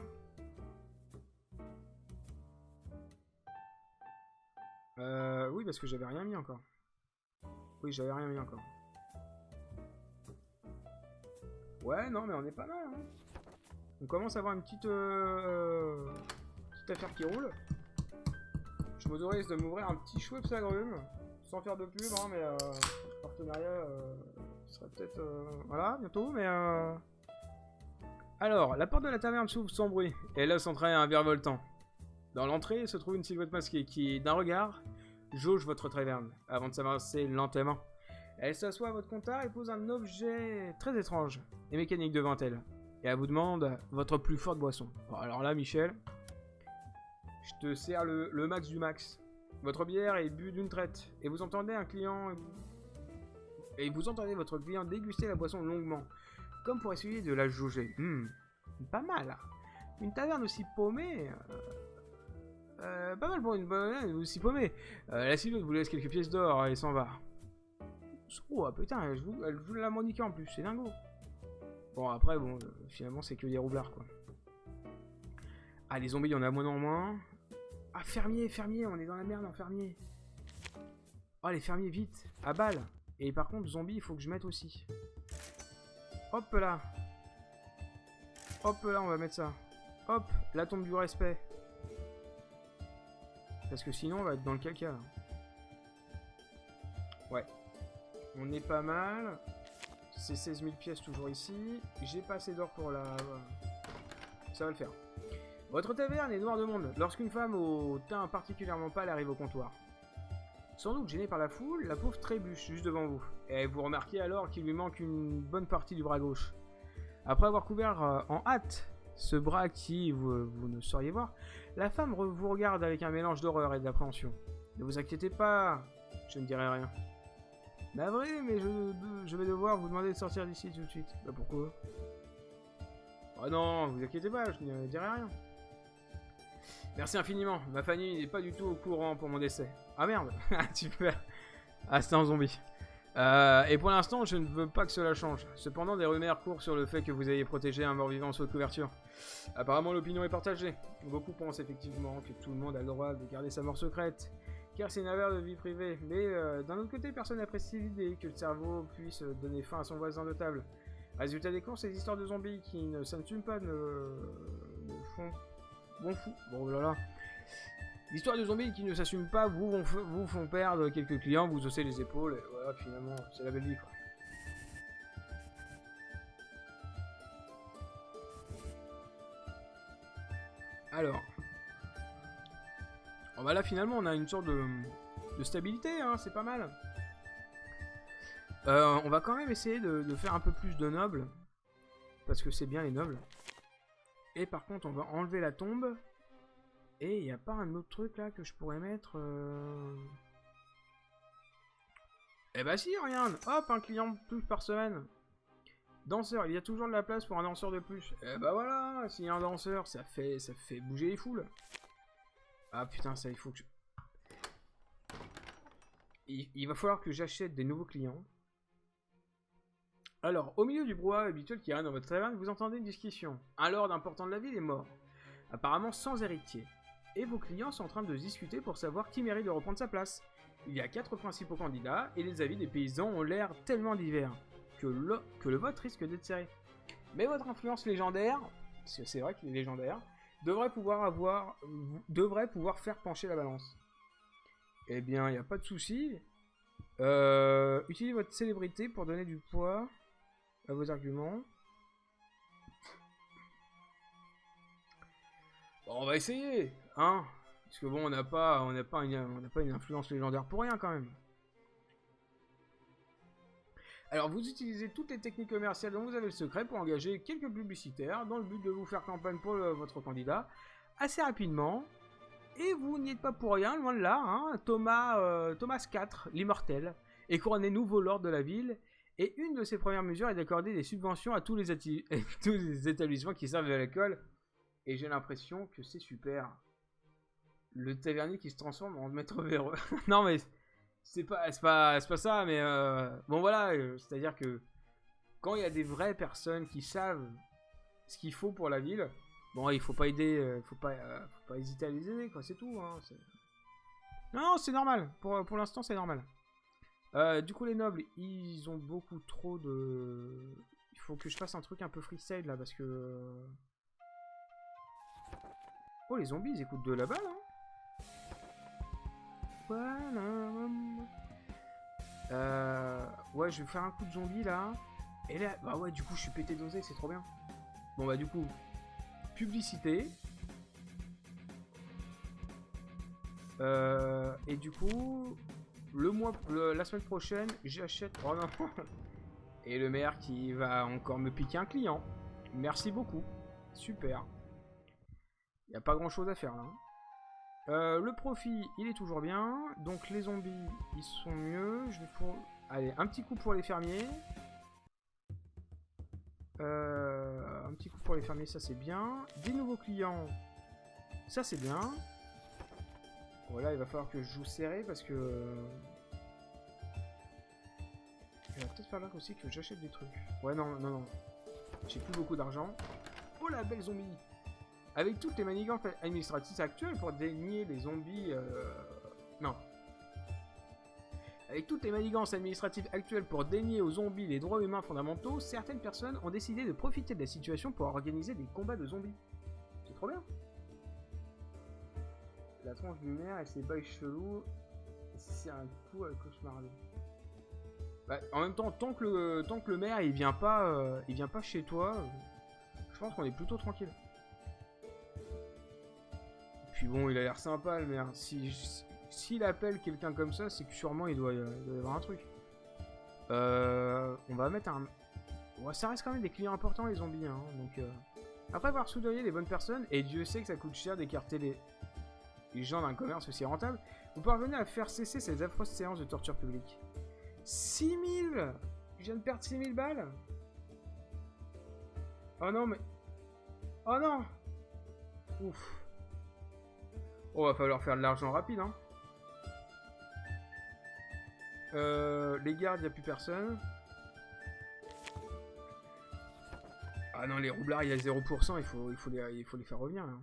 Oui, parce que j'avais rien mis encore. Oui, j'avais rien mis encore. Ouais, non, mais on est pas mal, hein. On commence à avoir une petite affaire qui roule. Je m'autorise de m'ouvrir un petit Schweppes agrumes. Sans faire de pub, hein, mais le partenariat serait peut-être... voilà, bientôt, mais... Alors, la porte de la taverne s'ouvre sans bruit, et laisse entrer un virevoltant. Dans l'entrée se trouve une silhouette masquée qui, d'un regard, jauge votre taverne, avant de s'avancer lentement. Elle s'assoit à votre comptoir et pose un objet très étrange et mécanique devant elle. Et elle vous demande votre plus forte boisson. Bon, alors là, Michel, je te sers le max du max. Votre bière est bue d'une traite, et vous entendez votre client déguster la boisson longuement, comme pour essayer de la jauger. Pas mal. Une taverne aussi paumée... pas mal pour une bonne aussi paumée. La silhouette vous laisse quelques pièces d'or et s'en va. Oh putain, elle joue la harmonica en plus, c'est dingo. Bon après, bon, finalement c'est que des roublards quoi. Ah les zombies, il y en a moins en moins. Ah fermier, on est dans la merde en fermier. Oh les fermiers, vite, à balle. Et par contre, zombies, il faut que je mette aussi. Hop là. Hop là, on va mettre ça. Hop, la tombe du respect. Parce que sinon, on va être dans le caca. Là. Ouais. On est pas mal. C'est 16 000 pièces toujours ici. J'ai pas assez d'or pour la... Ça va le faire. Votre taverne est noire de monde. Lorsqu'une femme au teint particulièrement pâle arrive au comptoir. Sans doute gênée par la foule, la pauvre trébuche juste devant vous. Et vous remarquez alors qu'il lui manque une bonne partie du bras gauche. Après avoir couvert en hâte ce bras qui vous ne sauriez voir, la femme vous regarde avec un mélange d'horreur et d'appréhension. Ne vous inquiétez pas, je ne dirai rien. Navré, mais je vais devoir vous demander de sortir d'ici tout de suite. Bah pourquoi? Oh non, vous inquiétez pas, je ne dirai rien. Merci infiniment, ma famille n'est pas du tout au courant pour mon décès. Ah merde, super. Ah, c'était un zombie. Et pour l'instant, je ne veux pas que cela change. Cependant, des rumeurs courent sur le fait que vous ayez protégé un mort-vivant sous votre couverture. Apparemment, l'opinion est partagée. Beaucoup pensent effectivement que tout le monde a le droit de garder sa mort secrète, car c'est une affaire de vie privée. Mais d'un autre côté, personne n'apprécie l'idée que le cerveau puisse donner fin à son voisin de table. Résultat des courses, ces histoires de zombies qui ne s'assument pas ne font... Bon fou. Bon là là. L'histoire de zombies qui ne s'assument pas vous font perdre quelques clients, vous haussez les épaules, et voilà, finalement, c'est la belle vie, quoi. Alors. Oh bah là, finalement, on a une sorte de stabilité, hein, c'est pas mal. On va quand même essayer de faire un peu plus de nobles, parce que c'est bien les nobles. Et par contre, on va enlever la tombe. Et il n'y a pas un autre truc là que je pourrais mettre Eh bah si, regarde. Hop, un client de plus par semaine. Danseur, il y a toujours de la place pour un danseur de plus. Eh bah voilà, s'il y a un danseur, ça fait bouger les foules. Ah putain, ça il faut que je... Il va falloir que j'achète des nouveaux clients. Alors, au milieu du brouhaha habituel qui règne dans votre taverne, vous entendez une discussion. Un lord important de la ville est mort. Apparemment sans héritier. Et vos clients sont en train de se discuter pour savoir qui mérite de reprendre sa place. Il y a 4 principaux candidats et les avis des paysans ont l'air tellement divers que le vote risque d'être serré. Mais votre influence légendaire, c'est vrai qu'il est légendaire, devrait pouvoir faire pencher la balance. Eh bien, il n'y a pas de souci. Utilisez votre célébrité pour donner du poids à vos arguments. Bon, on va essayer, hein, parce que bon, on n'a pas une influence légendaire pour rien quand même. Alors, vous utilisez toutes les techniques commerciales dont vous avez le secret pour engager quelques publicitaires dans le but de vous faire campagne pour votre candidat assez rapidement. Et vous n'y êtes pas pour rien, loin de là, hein. Thomas IV, l'immortel, est couronné nouveau lord de la ville. Et une de ses premières mesures est d'accorder des subventions à tous les établissements qui servent de l'alcool. Et j'ai l'impression que c'est super. Le tavernier qui se transforme en maître véreux. Non mais c'est pas ça, mais bon voilà, c'est-à-dire que quand il y a des vraies personnes qui savent ce qu'il faut pour la ville, bon il faut pas aider, faut pas hésiter à les aider quoi, c'est tout. Hein, non, c'est normal. Pour l'instant c'est normal. Du coup les nobles, ils ont beaucoup trop de... Il faut que je fasse un truc un peu freestyle là parce que... Oh, les zombies, ils écoutent de la balle, hein. Ouais, je vais faire un coup de zombie, là. Et là, bah ouais, du coup, je suis pété d'oseille, c'est trop bien. Bon, bah, du coup, publicité. Et du coup, la semaine prochaine, j'achète... Oh non. Et le maire qui va encore me piquer un client. Merci beaucoup. Super. Il n'y a pas grand chose à faire là. Le profit, il est toujours bien. Donc les zombies, ils sont mieux. Je vais pour... Allez, un petit coup pour les fermiers. Un petit coup pour les fermiers, ça c'est bien. Des nouveaux clients, ça c'est bien. Voilà, il va falloir que je joue serré parce que... Il va peut-être falloir aussi que j'achète des trucs. Ouais, non. J'ai plus beaucoup d'argent. Oh la belle zombie! Avec toutes les manigances administratives actuelles pour dénier les zombies... Non. Avec toutes les manigances administratives actuelles pour dénier aux zombies les droits humains fondamentaux, certaines personnes ont décidé de profiter de la situation pour organiser des combats de zombies. C'est trop bien. La tronche du maire et ses bails chelous, c'est un coup à cauchemarder. Bah, en même temps, tant que le maire il vient pas chez toi, je pense qu'on est plutôt tranquille. Puis bon, il a l'air sympa le maire. S'il appelle quelqu'un comme ça, c'est que sûrement il doit y avoir un truc. On va mettre un... Ouais, ça reste quand même des clients importants les zombies. Hein, donc, après avoir soudoyé les bonnes personnes, et Dieu sait que ça coûte cher d'écarter les gens d'un commerce aussi rentable, vous parvenez à faire cesser ces affreuses séances de torture publique. 6000 ! Je viens de perdre 6000 balles. Oh non, mais... Oh non. Ouf. Oh, va falloir faire de l'argent rapide, hein. Les gardes, il n'y a plus personne. Ah non, les roublards, il y a 0%, il faut les faire revenir, là.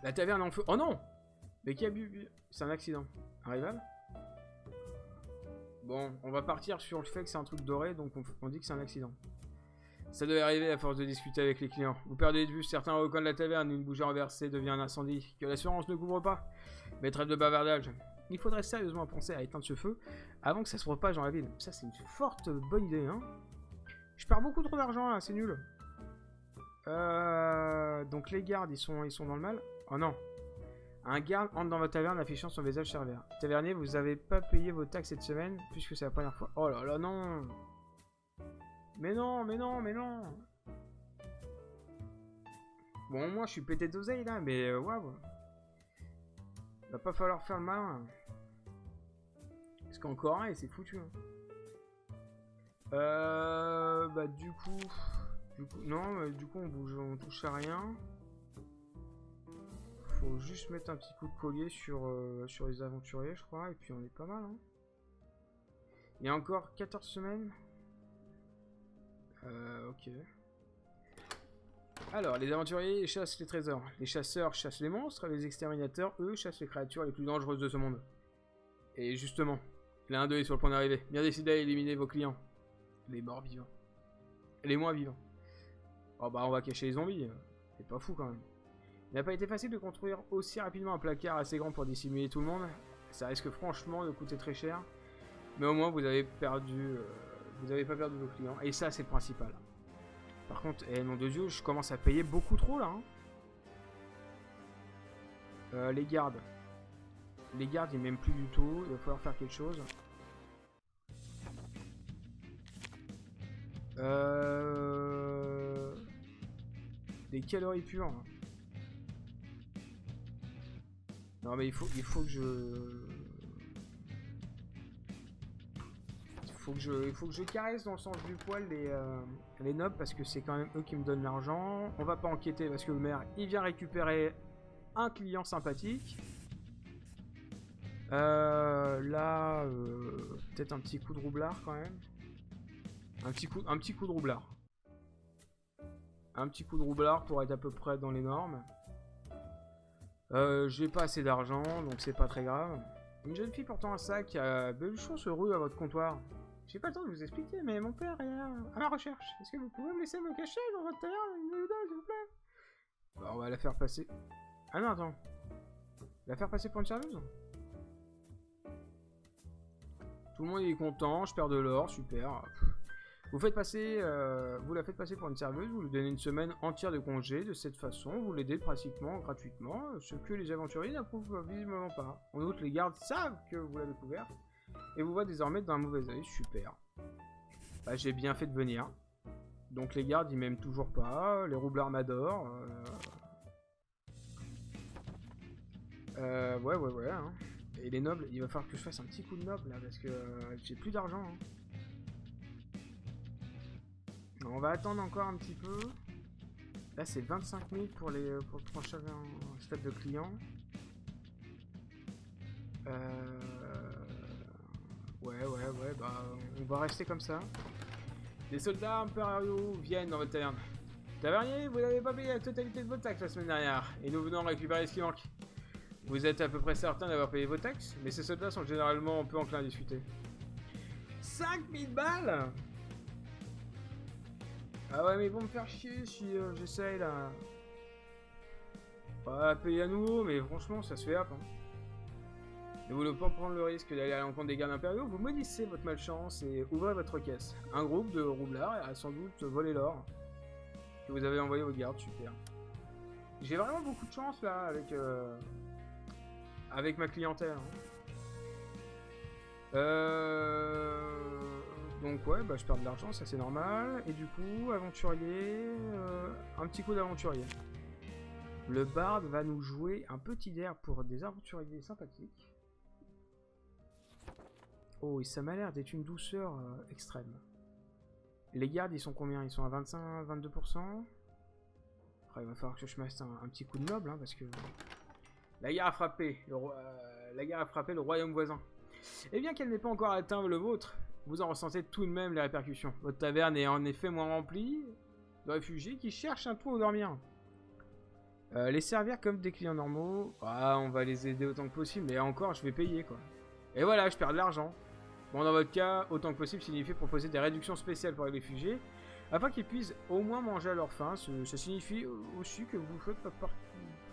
La taverne est en feu. Oh non! Mais qui a bu? C'est un accident. Un rival? Bon, on va partir sur le fait que c'est un truc doré, donc on dit que c'est un accident. Ça devait arriver à force de discuter avec les clients. Vous perdez de vue certains recoins de la taverne, une bougie renversée devient un incendie que l'assurance ne couvre pas. Mais trêve de bavardage. Il faudrait sérieusement penser à éteindre ce feu avant que ça se propage dans la ville. Ça, c'est une forte bonne idée, hein. Je perds beaucoup trop d'argent, là, c'est nul. Donc les gardes, ils sont dans le mal. Oh non. Un garde entre dans votre taverne affichant son visage sévère. Tavernier, vous avez pas payé vos taxes cette semaine, puisque c'est la première fois. Oh là là, non. Mais non, mais non, mais non. Bon, moi, je suis pété d'oseille, là, mais waouh. Va pas falloir faire le malin. Parce qu'encore un, et c'est foutu. Hein. Bah, du coup, non, du coup, on bouge, on touche à rien. Faut juste mettre un petit coup de collier sur les aventuriers, je crois, et puis on est pas mal. Hein. Il y a encore 14 semaines. Ok. Alors, les aventuriers chassent les trésors. Les chasseurs chassent les monstres. Les exterminateurs, eux, chassent les créatures les plus dangereuses de ce monde. Et justement, l'un d'eux est sur le point d'arriver. Bien décidé à éliminer vos clients. Les morts vivants. Les moins vivants. Oh bah, on va cacher les zombies. C'est pas fou quand même. Il n'a pas été facile de construire aussi rapidement un placard assez grand pour dissimuler tout le monde. Ça risque franchement de coûter très cher. Mais au moins, vous avez perdu... vous n'avez pas perdu vos clients. Et ça, c'est le principal. Par contre, nom de Dieu, je commence à payer beaucoup trop, là. Hein. Les gardes. Les gardes, ils m'aiment plus du tout. Il va falloir faire quelque chose. Des calories pures. Non, mais il faut que je... Il faut que je caresse dans le sens du poil les nobles parce que c'est quand même eux qui me donnent l'argent. On va pas enquêter parce que le maire il vient récupérer un client sympathique. Là, peut-être un petit coup de roublard quand même. Un petit coup de roublard. Un petit coup de roublard pour être à peu près dans les normes. J'ai pas assez d'argent donc c'est pas très grave. Une jeune fille portant un sac a belle chance heureux à votre comptoir. J'ai pas le temps de vous expliquer, mais mon père est à la recherche. Est-ce que vous pouvez me laisser me cacher dans votre taverne une minute, s'il vous plaît? Bah, on va la faire passer. Ah non, attends. La faire passer pour une serveuse? Tout le monde est content, je perds de l'or, super. Vous la faites passer pour une serveuse, vous lui donnez une semaine entière de congé. De cette façon, vous l'aidez pratiquement gratuitement, ce que les aventuriers n'approuvent visiblement pas. En outre, les gardes savent que vous l'avez couverte et vous voient désormais d'un mauvais œil, super. Bah, j'ai bien fait de venir. Donc les gardes, ils m'aiment toujours pas, les roublards m'adorent. Ouais. Hein. Et les nobles, il va falloir que je fasse un petit coup de noble là, parce que j'ai plus d'argent. Hein. On va attendre encore un petit peu. Là, c'est 25 000 pour le prochain stade de client. Ouais, bah, on va rester comme ça. Les soldats impériaux viennent dans votre taverne. Tavernier, vous n'avez pas payé la totalité de vos taxes la semaine dernière, et nous venons récupérer ce qui manque. Vous êtes à peu près certain d'avoir payé vos taxes, mais ces soldats sont généralement un peu enclins à discuter. 5000 balles! Ah ouais, mais ils vont me faire chier si j'essaye là. Pas payer à nouveau, mais franchement, ça se fait hop. Hein. Ne voulez pas prendre le risque d'aller à l'encontre des gardes impériaux, vous maudissez votre malchance et ouvrez votre caisse. Un groupe de roublards a sans doute volé l'or que vous avez envoyé aux gardes, super. J'ai vraiment beaucoup de chance là avec ma clientèle. Hein. Donc ouais, bah je perds de l'argent, ça c'est normal. Et du coup, aventurier, un petit coup d'aventurier. Le barde va nous jouer un petit air pour des aventuriers sympathiques. Oh, et ça m'a l'air d'être une douceur extrême. Les gardes, ils sont combien? Ils sont à 25, 22%. Après, il va falloir que je mette un petit coup de noble, hein, parce que La guerre a frappé le royaume voisin. Et bien qu'elle n'ait pas encore atteint le vôtre, vous en ressentez tout de même les répercussions. Votre taverne est en effet moins remplie de réfugiés qui cherchent un trou où dormir. Les servir comme des clients normaux, on va les aider autant que possible, mais encore je vais payer quoi. Et voilà, je perds de l'argent. Bon, dans votre cas, autant que possible signifie proposer des réductions spéciales pour les réfugiés, afin qu'ils puissent au moins manger à leur faim. Ça signifie aussi que vous faites pas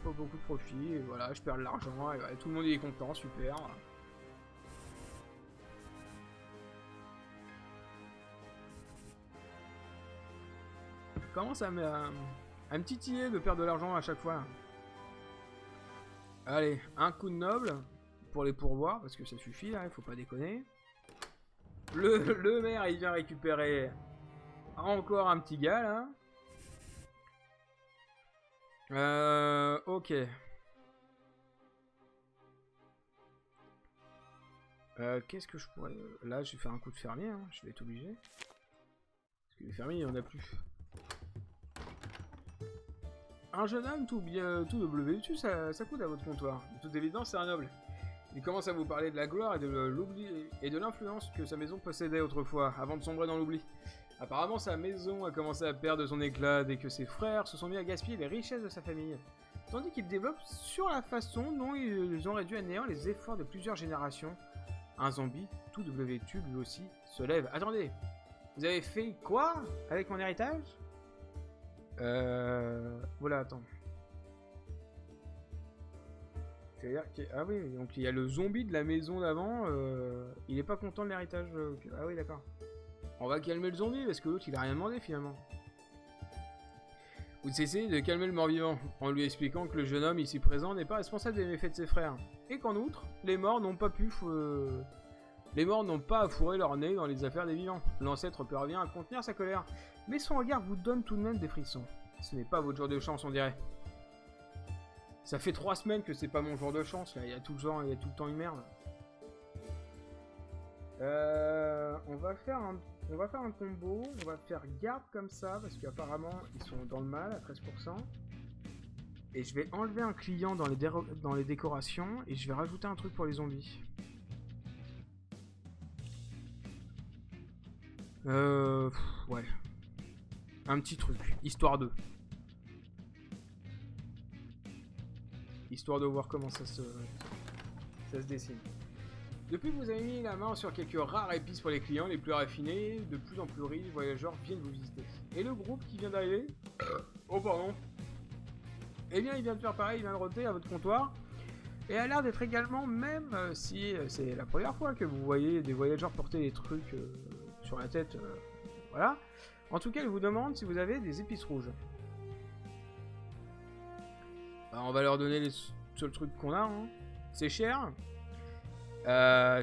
beaucoup de profit, et voilà, je perds de l'argent, et voilà, tout le monde est content, super. Je commence à me titiller de perdre de l'argent à chaque fois. Allez, un coup de noble pour les pourboires, parce que ça suffit là, il faut pas déconner. Le maire, il vient récupérer encore un petit gars là. Ok. Qu'est-ce que je pourrais... Là, je vais faire un coup de fermier, hein. Je vais être obligé. Parce que les fermiers, il n'y en a plus. Un jeune homme tout double vêtu, ça coûte à votre comptoir. De toute évidence, c'est un noble. Il commence à vous parler de la gloire et de l'oubli et de l'influence que sa maison possédait autrefois, avant de sombrer dans l'oubli. Apparemment, sa maison a commencé à perdre son éclat dès que ses frères se sont mis à gaspiller les richesses de sa famille. Tandis qu'il développe sur la façon dont ils ont réduit à néant les efforts de plusieurs générations. Un zombie, tout double vêtu, lui aussi, se lève. Attendez, vous avez fait quoi avec mon héritage? Voilà, attends. C'est-à-dire que... Ah oui, donc il y a le zombie de la maison d'avant, il est pas content de l'héritage. Ah oui, d'accord. On va calmer le zombie, parce que l'autre, il a rien demandé, finalement. Vous cessez de calmer le mort-vivant, en lui expliquant que le jeune homme ici présent n'est pas responsable des méfaits de ses frères. Et qu'en outre, les morts n'ont pas à fourrer leur nez dans les affaires des vivants. L'ancêtre parvient à contenir sa colère, mais son regard vous donne tout de même des frissons. Ce n'est pas votre jour de chance, on dirait. Ça fait 3 semaines que c'est pas mon jour de chance, là. Il y a tout le temps une merde. On va faire un combo, on va faire garde comme ça, parce qu'apparemment ils sont dans le mal à 13%. Et je vais enlever un client dans les décorations, et je vais rajouter un truc pour les zombies. Ouais. Un petit truc, histoire de voir comment ça se dessine. Depuis que vous avez mis la main sur quelques rares épices pour les clients les plus raffinés, de plus en plus riches, les voyageurs viennent vous visiter. Et le groupe qui vient d'arriver... Oh pardon. Eh bien il vient de faire pareil, il vient de rôter à votre comptoir. Et a l'air d'être également, même si c'est la première fois que vous voyez des voyageurs porter des trucs sur la tête, voilà. En tout cas, il vous demande si vous avez des épices rouges. Bah, on va leur donner les seuls trucs qu'on a, hein. C'est cher.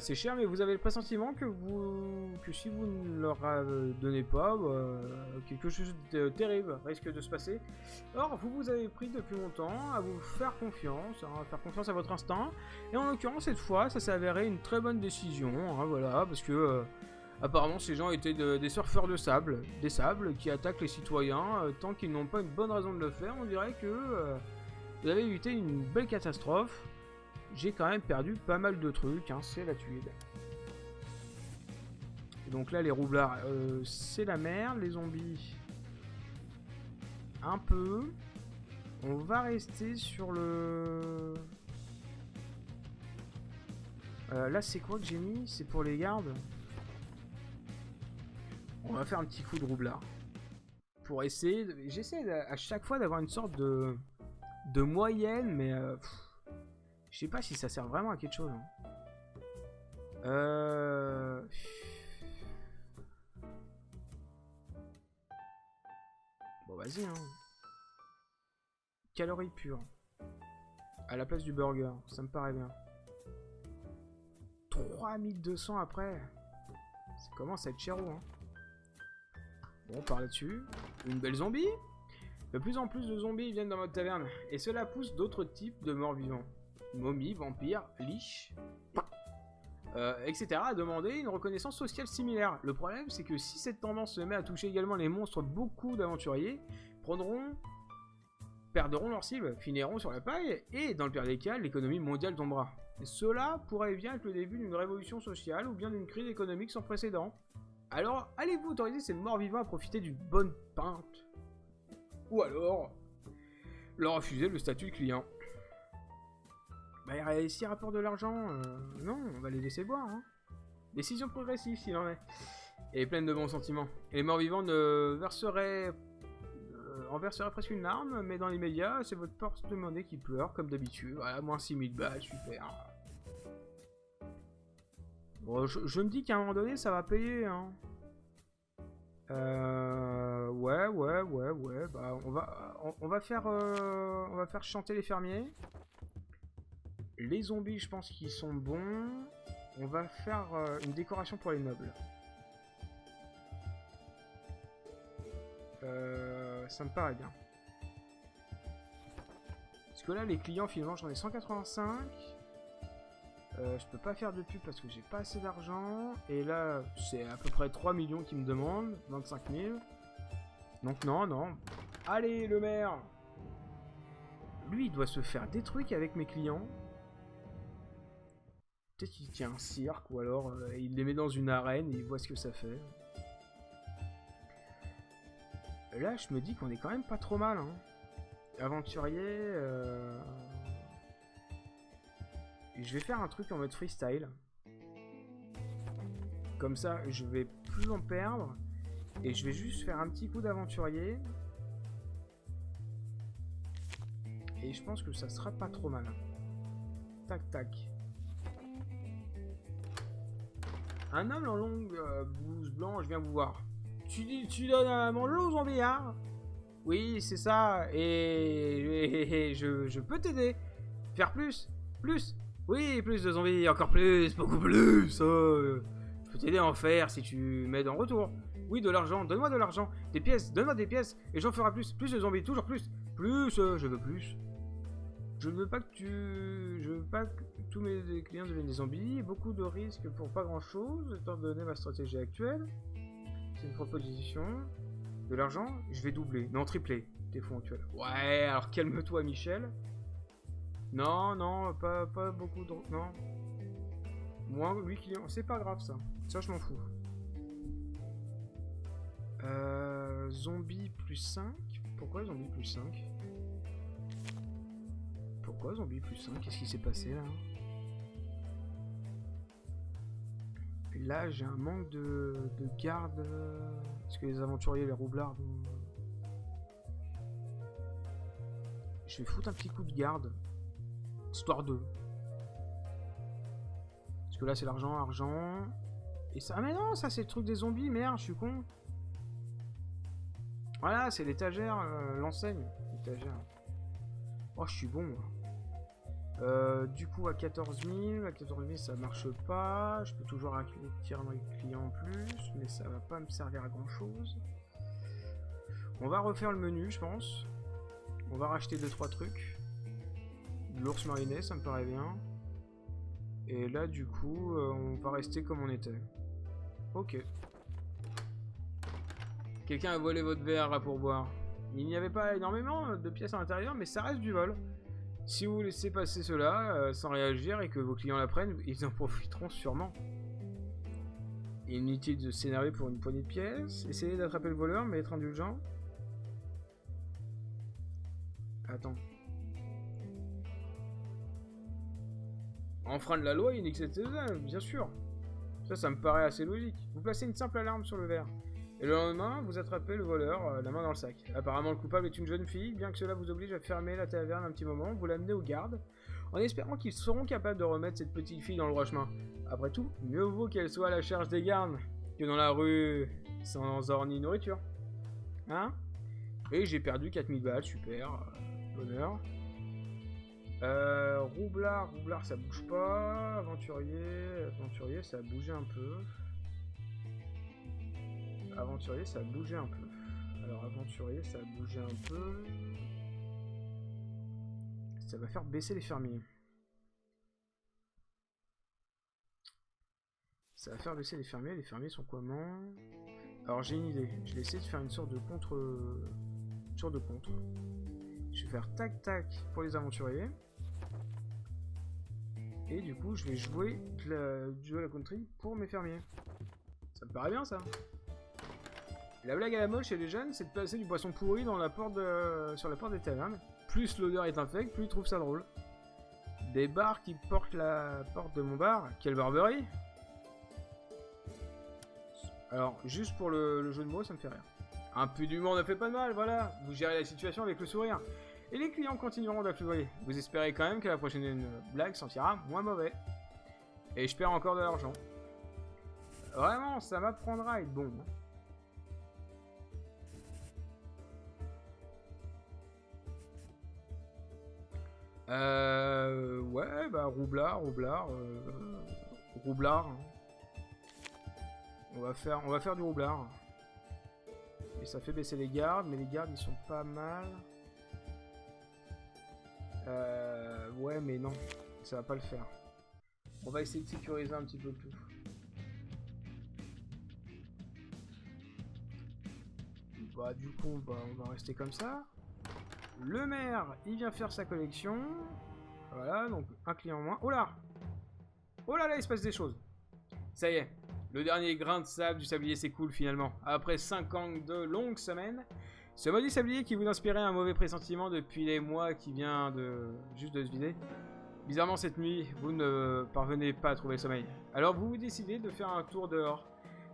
C'est cher, mais vous avez le pressentiment que si vous ne leur donnez pas, quelque chose de terrible risque de se passer. Or, vous avez pris depuis longtemps à vous faire confiance, hein, à faire confiance à votre instinct. Et en l'occurrence, cette fois, ça s'est avéré une très bonne décision, hein, voilà, parce que apparemment, ces gens étaient des surfeurs de sable, des sables qui attaquent les citoyens tant qu'ils n'ont pas une bonne raison de le faire. On dirait que vous avez évité une belle catastrophe. J'ai quand même perdu pas mal de trucs, hein, c'est la tuile. Et donc là, les roublards, c'est la merde. Les zombies, un peu. On va rester sur le... là, c'est quoi que j'ai mis? C'est pour les gardes. On va faire un petit coup de roublard. Pour essayer... J'essaie à chaque fois d'avoir une sorte de moyenne, mais... je sais pas si ça sert vraiment à quelque chose. Hein. Bon, vas-y. Hein. Calories pures. À la place du burger. Ça me paraît bien. 3200 après. Ça commence à être chéro. Hein. Bon, par là-dessus. Une belle zombie. De plus en plus de zombies viennent dans votre taverne. Et cela pousse d'autres types de morts vivants. Momies, vampires, liches, etc. à demander une reconnaissance sociale similaire. Le problème, c'est que si cette tendance se met à toucher également les monstres, beaucoup d'aventuriers perdront leur cible, finiront sur la paille, et dans le pire des cas, l'économie mondiale tombera. Et cela pourrait bien être le début d'une révolution sociale ou bien d'une crise économique sans précédent. Alors, allez-vous autoriser ces morts-vivants à profiter d'une bonne pinte? Ou alors, leur refuser le statut de client? Bah, s'il rapporte de l'argent, non, on va les laisser boire. Hein. Décision progressive, s'il en est. Et pleine de bons sentiments. Et les morts-vivants en verseraient presque une larme, mais dans l'immédiat, c'est votre porte-monnaie qui pleure, comme d'habitude. Voilà, moins 6000 balles, super. Bon, je me dis qu'à un moment donné, ça va payer, hein. Ouais. Bah, on va faire chanter les fermiers. Les zombies, je pense qu'ils sont bons. On va faire une décoration pour les nobles. Ça me paraît bien. Parce que là, les clients, finalement, j'en ai 185. Je peux pas faire de pub parce que j'ai pas assez d'argent. Et là, c'est à peu près 3 millions qui me demandent. 25 000. Donc non. Allez, le maire! Lui, il doit se faire des trucs avec mes clients. Peut-être qu'il tient un cirque ou alors il les met dans une arène et il voit ce que ça fait. Là, je me dis qu'on est quand même pas trop mal. Hein. Aventurier. Je vais faire un truc en mode freestyle. Comme ça, je vais plus en perdre. Et je vais juste faire un petit coup d'aventurier. Et je pense que ça sera pas trop mal. Tac, tac. Un homme en longue blouse blanche vient vous voir. Tu donnes à manger aux zombies, hein? Oui, c'est ça. Et je peux t'aider. Faire plus. Plus. Oui, plus de zombies. Encore plus. Beaucoup plus. Je peux t'aider à en faire si tu m'aides en retour. Oui, de l'argent. Donne-moi de l'argent. Des pièces. Donne-moi des pièces. Et j'en ferai plus. Plus de zombies. Toujours plus. Plus. Je veux plus. Je veux pas que tous mes clients deviennent des zombies. Beaucoup de risques pour pas grand chose, étant donné ma stratégie actuelle. C'est une proposition. De l'argent, je vais doubler. Non, tripler tes fonds actuels. Ouais, alors calme-toi, Michel. Non, pas beaucoup de... Non. Moins 8 clients. C'est pas grave, ça. Ça, je m'en fous. Zombie plus 5. Pourquoi zombie plus 5? Pourquoi zombie plus 5? Qu'est-ce qui s'est passé là? Là j'ai un manque de garde. Parce que les aventuriers, les roublards je vais foutre un petit coup de garde. Histoire de. Parce que là c'est argent. Et ça. Ah mais non, ça c'est le truc des zombies, merde, je suis con. Voilà, c'est l'étagère, l'enseigne. L'étagère. Oh, je suis bon moi. Du coup à 14 000, ça marche pas. Je peux toujours acquérir un client en plus, mais ça va pas me servir à grand chose. On va refaire le menu, je pense. On va racheter 2-3 trucs. De l'ours mariné, ça me paraît bien. Et là du coup, on va rester comme on était. Ok. Quelqu'un a volé votre verre à pourboire. Il n'y avait pas énormément de pièces à l'intérieur, mais ça reste du vol. Si vous laissez passer cela sans réagir et que vos clients l'apprennent, ils en profiteront sûrement. Inutile de s'énerver pour une poignée de pièces. Essayez d'attraper le voleur, mais être indulgent. Attends. Enfreindre la loi, inacceptable, bien sûr. Ça me paraît assez logique. Vous placez une simple alarme sur le verre. Et le lendemain, vous attrapez le voleur, la main dans le sac. Apparemment, le coupable est une jeune fille. Bien que cela vous oblige à fermer la taverne un petit moment, vous l'amenez aux gardes, en espérant qu'ils seront capables de remettre cette petite fille dans le droit chemin. Après tout, mieux vaut qu'elle soit à la charge des gardes, que dans la rue, sans or ni nourriture. Hein? Et j'ai perdu 4000 balles, super. Bonheur. Roublard, ça bouge pas. Aventurier, ça a bougé un peu. Aventurier, ça a bougé un peu. Alors, aventurier, ça a bougé un peu. Ça va faire baisser les fermiers. Ça va faire baisser les fermiers. Les fermiers sont comment? Alors, j'ai une idée. Je vais essayer de faire une sorte de contre. Je Je vais faire tac tac pour les aventuriers. Et du coup, je vais jouer à la country pour mes fermiers. Ça me paraît bien, ça. La blague à la moche chez les jeunes, c'est de placer du poisson pourri dans la porte sur la porte des tavernes. Plus l'odeur est infecte, plus ils trouvent ça drôle. Des bars qui portent la porte de mon bar. Quelle barberie! Alors, juste pour le jeu de mots, ça me fait rire. Un peu d'humour ne fait pas de mal, voilà. Vous gérez la situation avec le sourire. Et les clients continueront d'affluer. Vous espérez quand même que la prochaine blague sentira moins mauvais. Et je perds encore de l'argent. Vraiment, ça m'apprendra à être bon. Ouais, bah roublard. Roublard. On va faire du roublard. Et ça fait baisser les gardes, mais les gardes ils sont pas mal. Ouais, mais non, ça va pas le faire. On va essayer de sécuriser un petit peu tout. Bah, du coup, on va rester comme ça. Le maire, il vient faire sa collection. Voilà, donc un client en moins. Oh là! Oh là là, il se passe des choses. Ça y est, le dernier grain de sable du sablier s'écoule finalement. Après 5 ans de longues semaines, ce maudit sablier qui vous inspirait un mauvais pressentiment depuis les mois qui vient juste de se vider. Bizarrement cette nuit, vous ne parvenez pas à trouver le sommeil. Alors vous décidez de faire un tour dehors.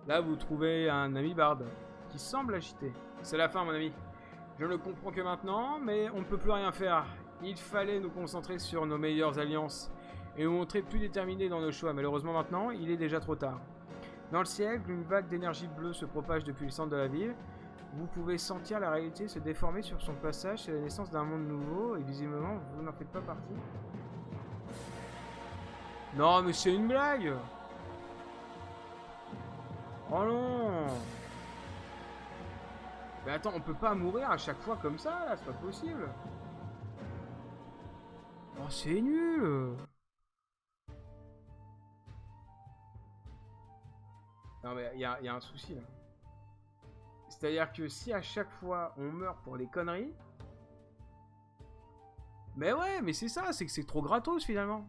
Là vous trouvez un ami barde qui semble agité. C'est la fin mon ami. Je ne le comprends que maintenant, mais on ne peut plus rien faire. Il fallait nous concentrer sur nos meilleures alliances et nous montrer plus déterminés dans nos choix. Malheureusement maintenant, il est déjà trop tard. Dans le ciel, une vague d'énergie bleue se propage depuis le centre de la ville. Vous pouvez sentir la réalité se déformer sur son passage. C'est la naissance d'un monde nouveau et visiblement, vous n'en faites pas partie. Non, mais c'est une blague! Oh non! Mais attends, on peut pas mourir à chaque fois comme ça, là, c'est pas possible! Oh, c'est nul! Non, mais il y a un souci, là. C'est-à-dire que si à chaque fois, on meurt pour des conneries... Mais ouais, mais c'est ça, c'est que c'est trop gratos, finalement.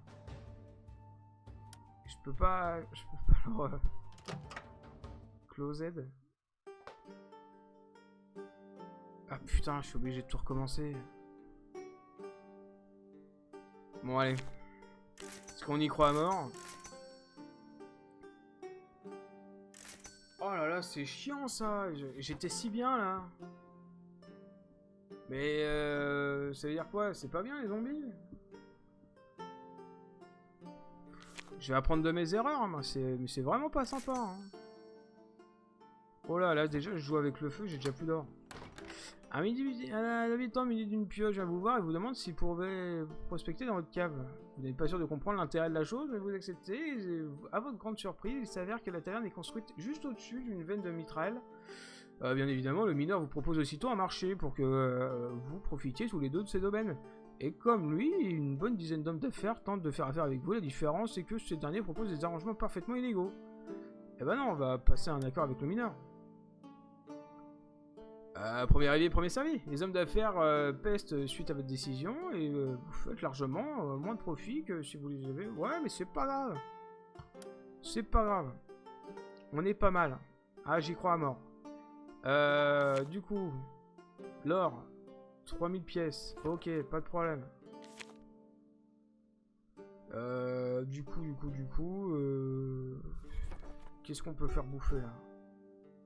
Je peux pas leur... Closed. Ah putain, je suis obligé de tout recommencer. Bon, allez. Est-ce qu'on y croit à mort? Oh là là, c'est chiant ça. J'étais si bien là. Mais ça veut dire quoi? C'est pas bien les zombies? Je vais apprendre de mes erreurs, moi. Mais c'est vraiment pas sympa. Hein. Oh là là, déjà je joue avec le feu, j'ai déjà plus d'or. Un habitant muni d'une pioche vient vous voir et vous demande s'il pourrait prospecter dans votre cave. Vous n'êtes pas sûr de comprendre l'intérêt de la chose, mais vous acceptez. Et à votre grande surprise, il s'avère que la taverne est construite juste au-dessus d'une veine de mitraille. Bien évidemment, le mineur vous propose aussitôt un marché pour que vous profitiez tous les deux de ces domaines. Et comme lui, une bonne dizaine d'hommes d'affaires tentent de faire affaire avec vous. La différence, c'est que ces derniers proposent des arrangements parfaitement illégaux. Eh ben non, on va passer un accord avec le mineur. Premier arrivé, premier servi. Les hommes d'affaires pestent suite à votre décision et vous faites largement moins de profit que si vous les avez. Ouais, mais c'est pas grave. C'est pas grave. On est pas mal. Ah, j'y crois à mort. Du coup, l'or, 3000 pièces. Ok, pas de problème. Du coup, qu'est-ce qu'on peut faire bouffer là?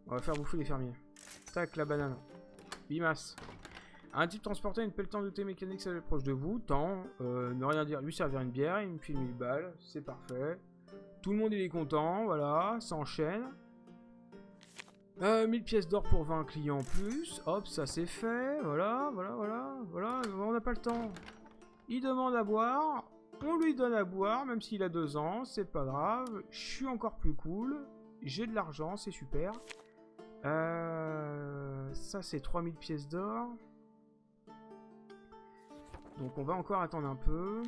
On va faire bouffer les fermiers. Tac, la banane. Bimas. Un type transportait une pelletan d'outil mécanique s'est proche de vous. Tant, ne rien dire, lui servir une bière, il me file 1000 balles, c'est parfait. Tout le monde il est content, voilà, ça enchaîne. 1000 pièces d'or pour 20 clients en plus. Hop, ça c'est fait. Voilà. On n'a pas le temps. Il demande à boire. On lui donne à boire, même s'il a 2 ans. C'est pas grave. Je suis encore plus cool. J'ai de l'argent, c'est super. Ça c'est 3000 pièces d'or. Donc on va encore attendre un peu.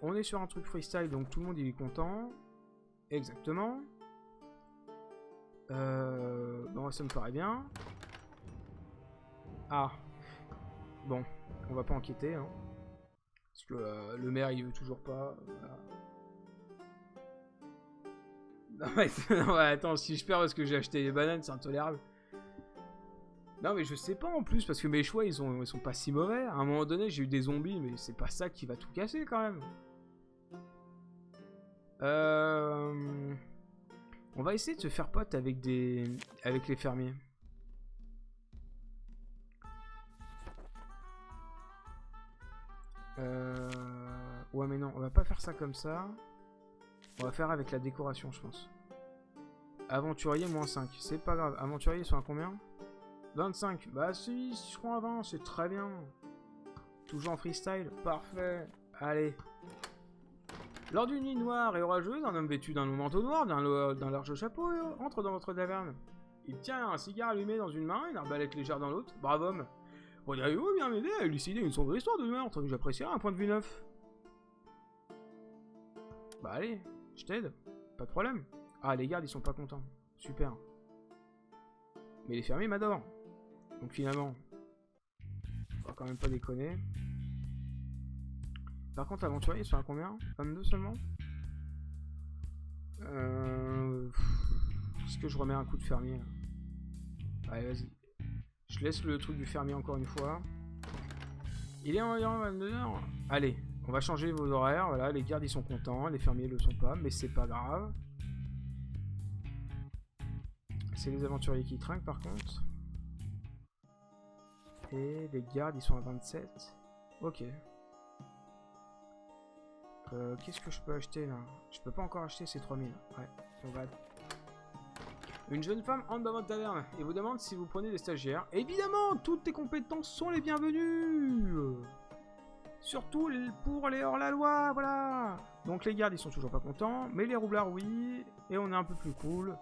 On est sur un truc freestyle, donc tout le monde il est content. Exactement. Bon, ça me paraît bien. Ah. Bon, on va pas enquêter, hein. Parce que le maire, il veut toujours pas. Voilà. Non, mais, non, ouais, attends, si je perds parce que j'ai acheté des bananes, c'est intolérable. Non, mais je sais pas en plus, parce que mes choix, ils sont pas si mauvais. À un moment donné, j'ai eu des zombies, mais c'est pas ça qui va tout casser, quand même. On va essayer de se faire pote avec avec les fermiers. Ouais, mais non, on va pas faire ça comme ça. On va faire avec la décoration, je pense. Aventurier, moins 5. C'est pas grave. Aventurier, ils sont à combien? 25. Bah si, ils seront à 20, c'est très bien. Toujours en freestyle. Parfait. Allez. Lors d'une nuit noire et orageuse, un homme vêtu d'un long manteau noir, d'un large chapeau, entre dans votre taverne. Il tient un cigare allumé dans une main et une arbalète légère dans l'autre. Bravo homme. Pourriez-vous bien m'aider à élucider une sombre histoire de meurtre que j'apprécierais un point de vue neuf? Bah allez, je t'aide. Pas de problème. Ah, les gardes, ils sont pas contents. Super. Mais les fermiers m'adorent. Donc finalement, on va quand même pas déconner. Par contre, l'aventurier, ils sont à combien? 22 seulement? Est-ce que je remets un coup de fermier là? Allez, vas-y. Je laisse le truc du fermier encore une fois. Il est environ 22h. Allez, on va changer vos horaires. Voilà, les gardes, ils sont contents. Les fermiers le sont pas, mais c'est pas grave. C'est les aventuriers qui trinquent par contre. Et les gardes, ils sont à 27. Ok. Qu'est-ce que je peux acheter là? Je peux pas encore acheter ces 3000. Ouais, on va. Une jeune femme entre dans votre taverne et vous demande si vous prenez des stagiaires. Évidemment, toutes tes compétences sont les bienvenues. Surtout pour les hors-la-loi, voilà. Donc les gardes, ils sont toujours pas contents, mais les roublards, oui. Et on est un peu plus cool.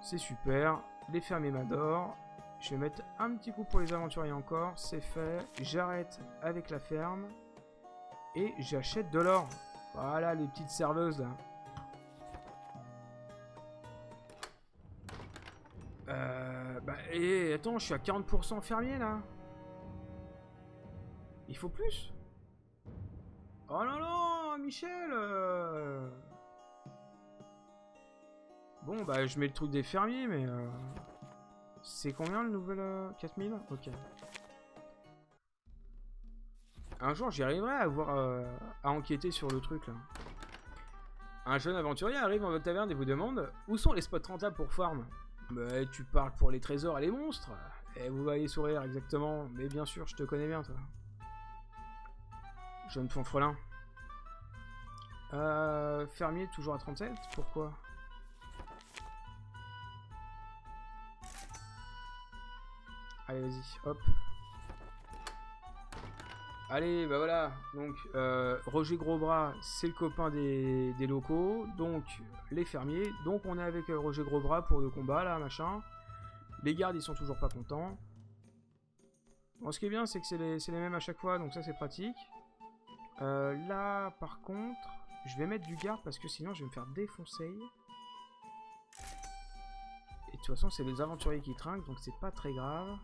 C'est super. Les fermiers m'adorent. Je vais mettre un petit coup pour les aventuriers encore. C'est fait. J'arrête avec la ferme. Et j'achète de l'or. Voilà, les petites serveuses, là. Et attends, je suis à 40% fermier, là. Il faut plus? Oh non, non, Michel Bon, bah, je mets le truc des fermiers, mais... C'est combien, le nouvel... 4000? Ok. Un jour, j'y arriverai à à enquêter sur le truc, là. Un jeune aventurier arrive dans votre taverne et vous demande où sont les spots rentables pour farm. Mais tu parles pour les trésors et les monstres. Et vous voyez sourire, exactement. Mais bien sûr, je te connais bien, toi. Jeune fanfrelin. Fermier, toujours à 37. Pourquoi? Allez, vas-y, hop. Allez, bah voilà, donc Roger Grosbras, c'est le copain des locaux, donc les fermiers, donc on est avec Roger Grosbras pour le combat, là, machin. Les gardes, ils sont toujours pas contents. Bon, ce qui est bien, c'est que c'est les mêmes à chaque fois, donc ça, c'est pratique. Là, par contre, je vais mettre du garde, parce que sinon, je vais me faire défoncer. Et de toute façon, c'est les aventuriers qui trinquent, donc c'est pas très grave.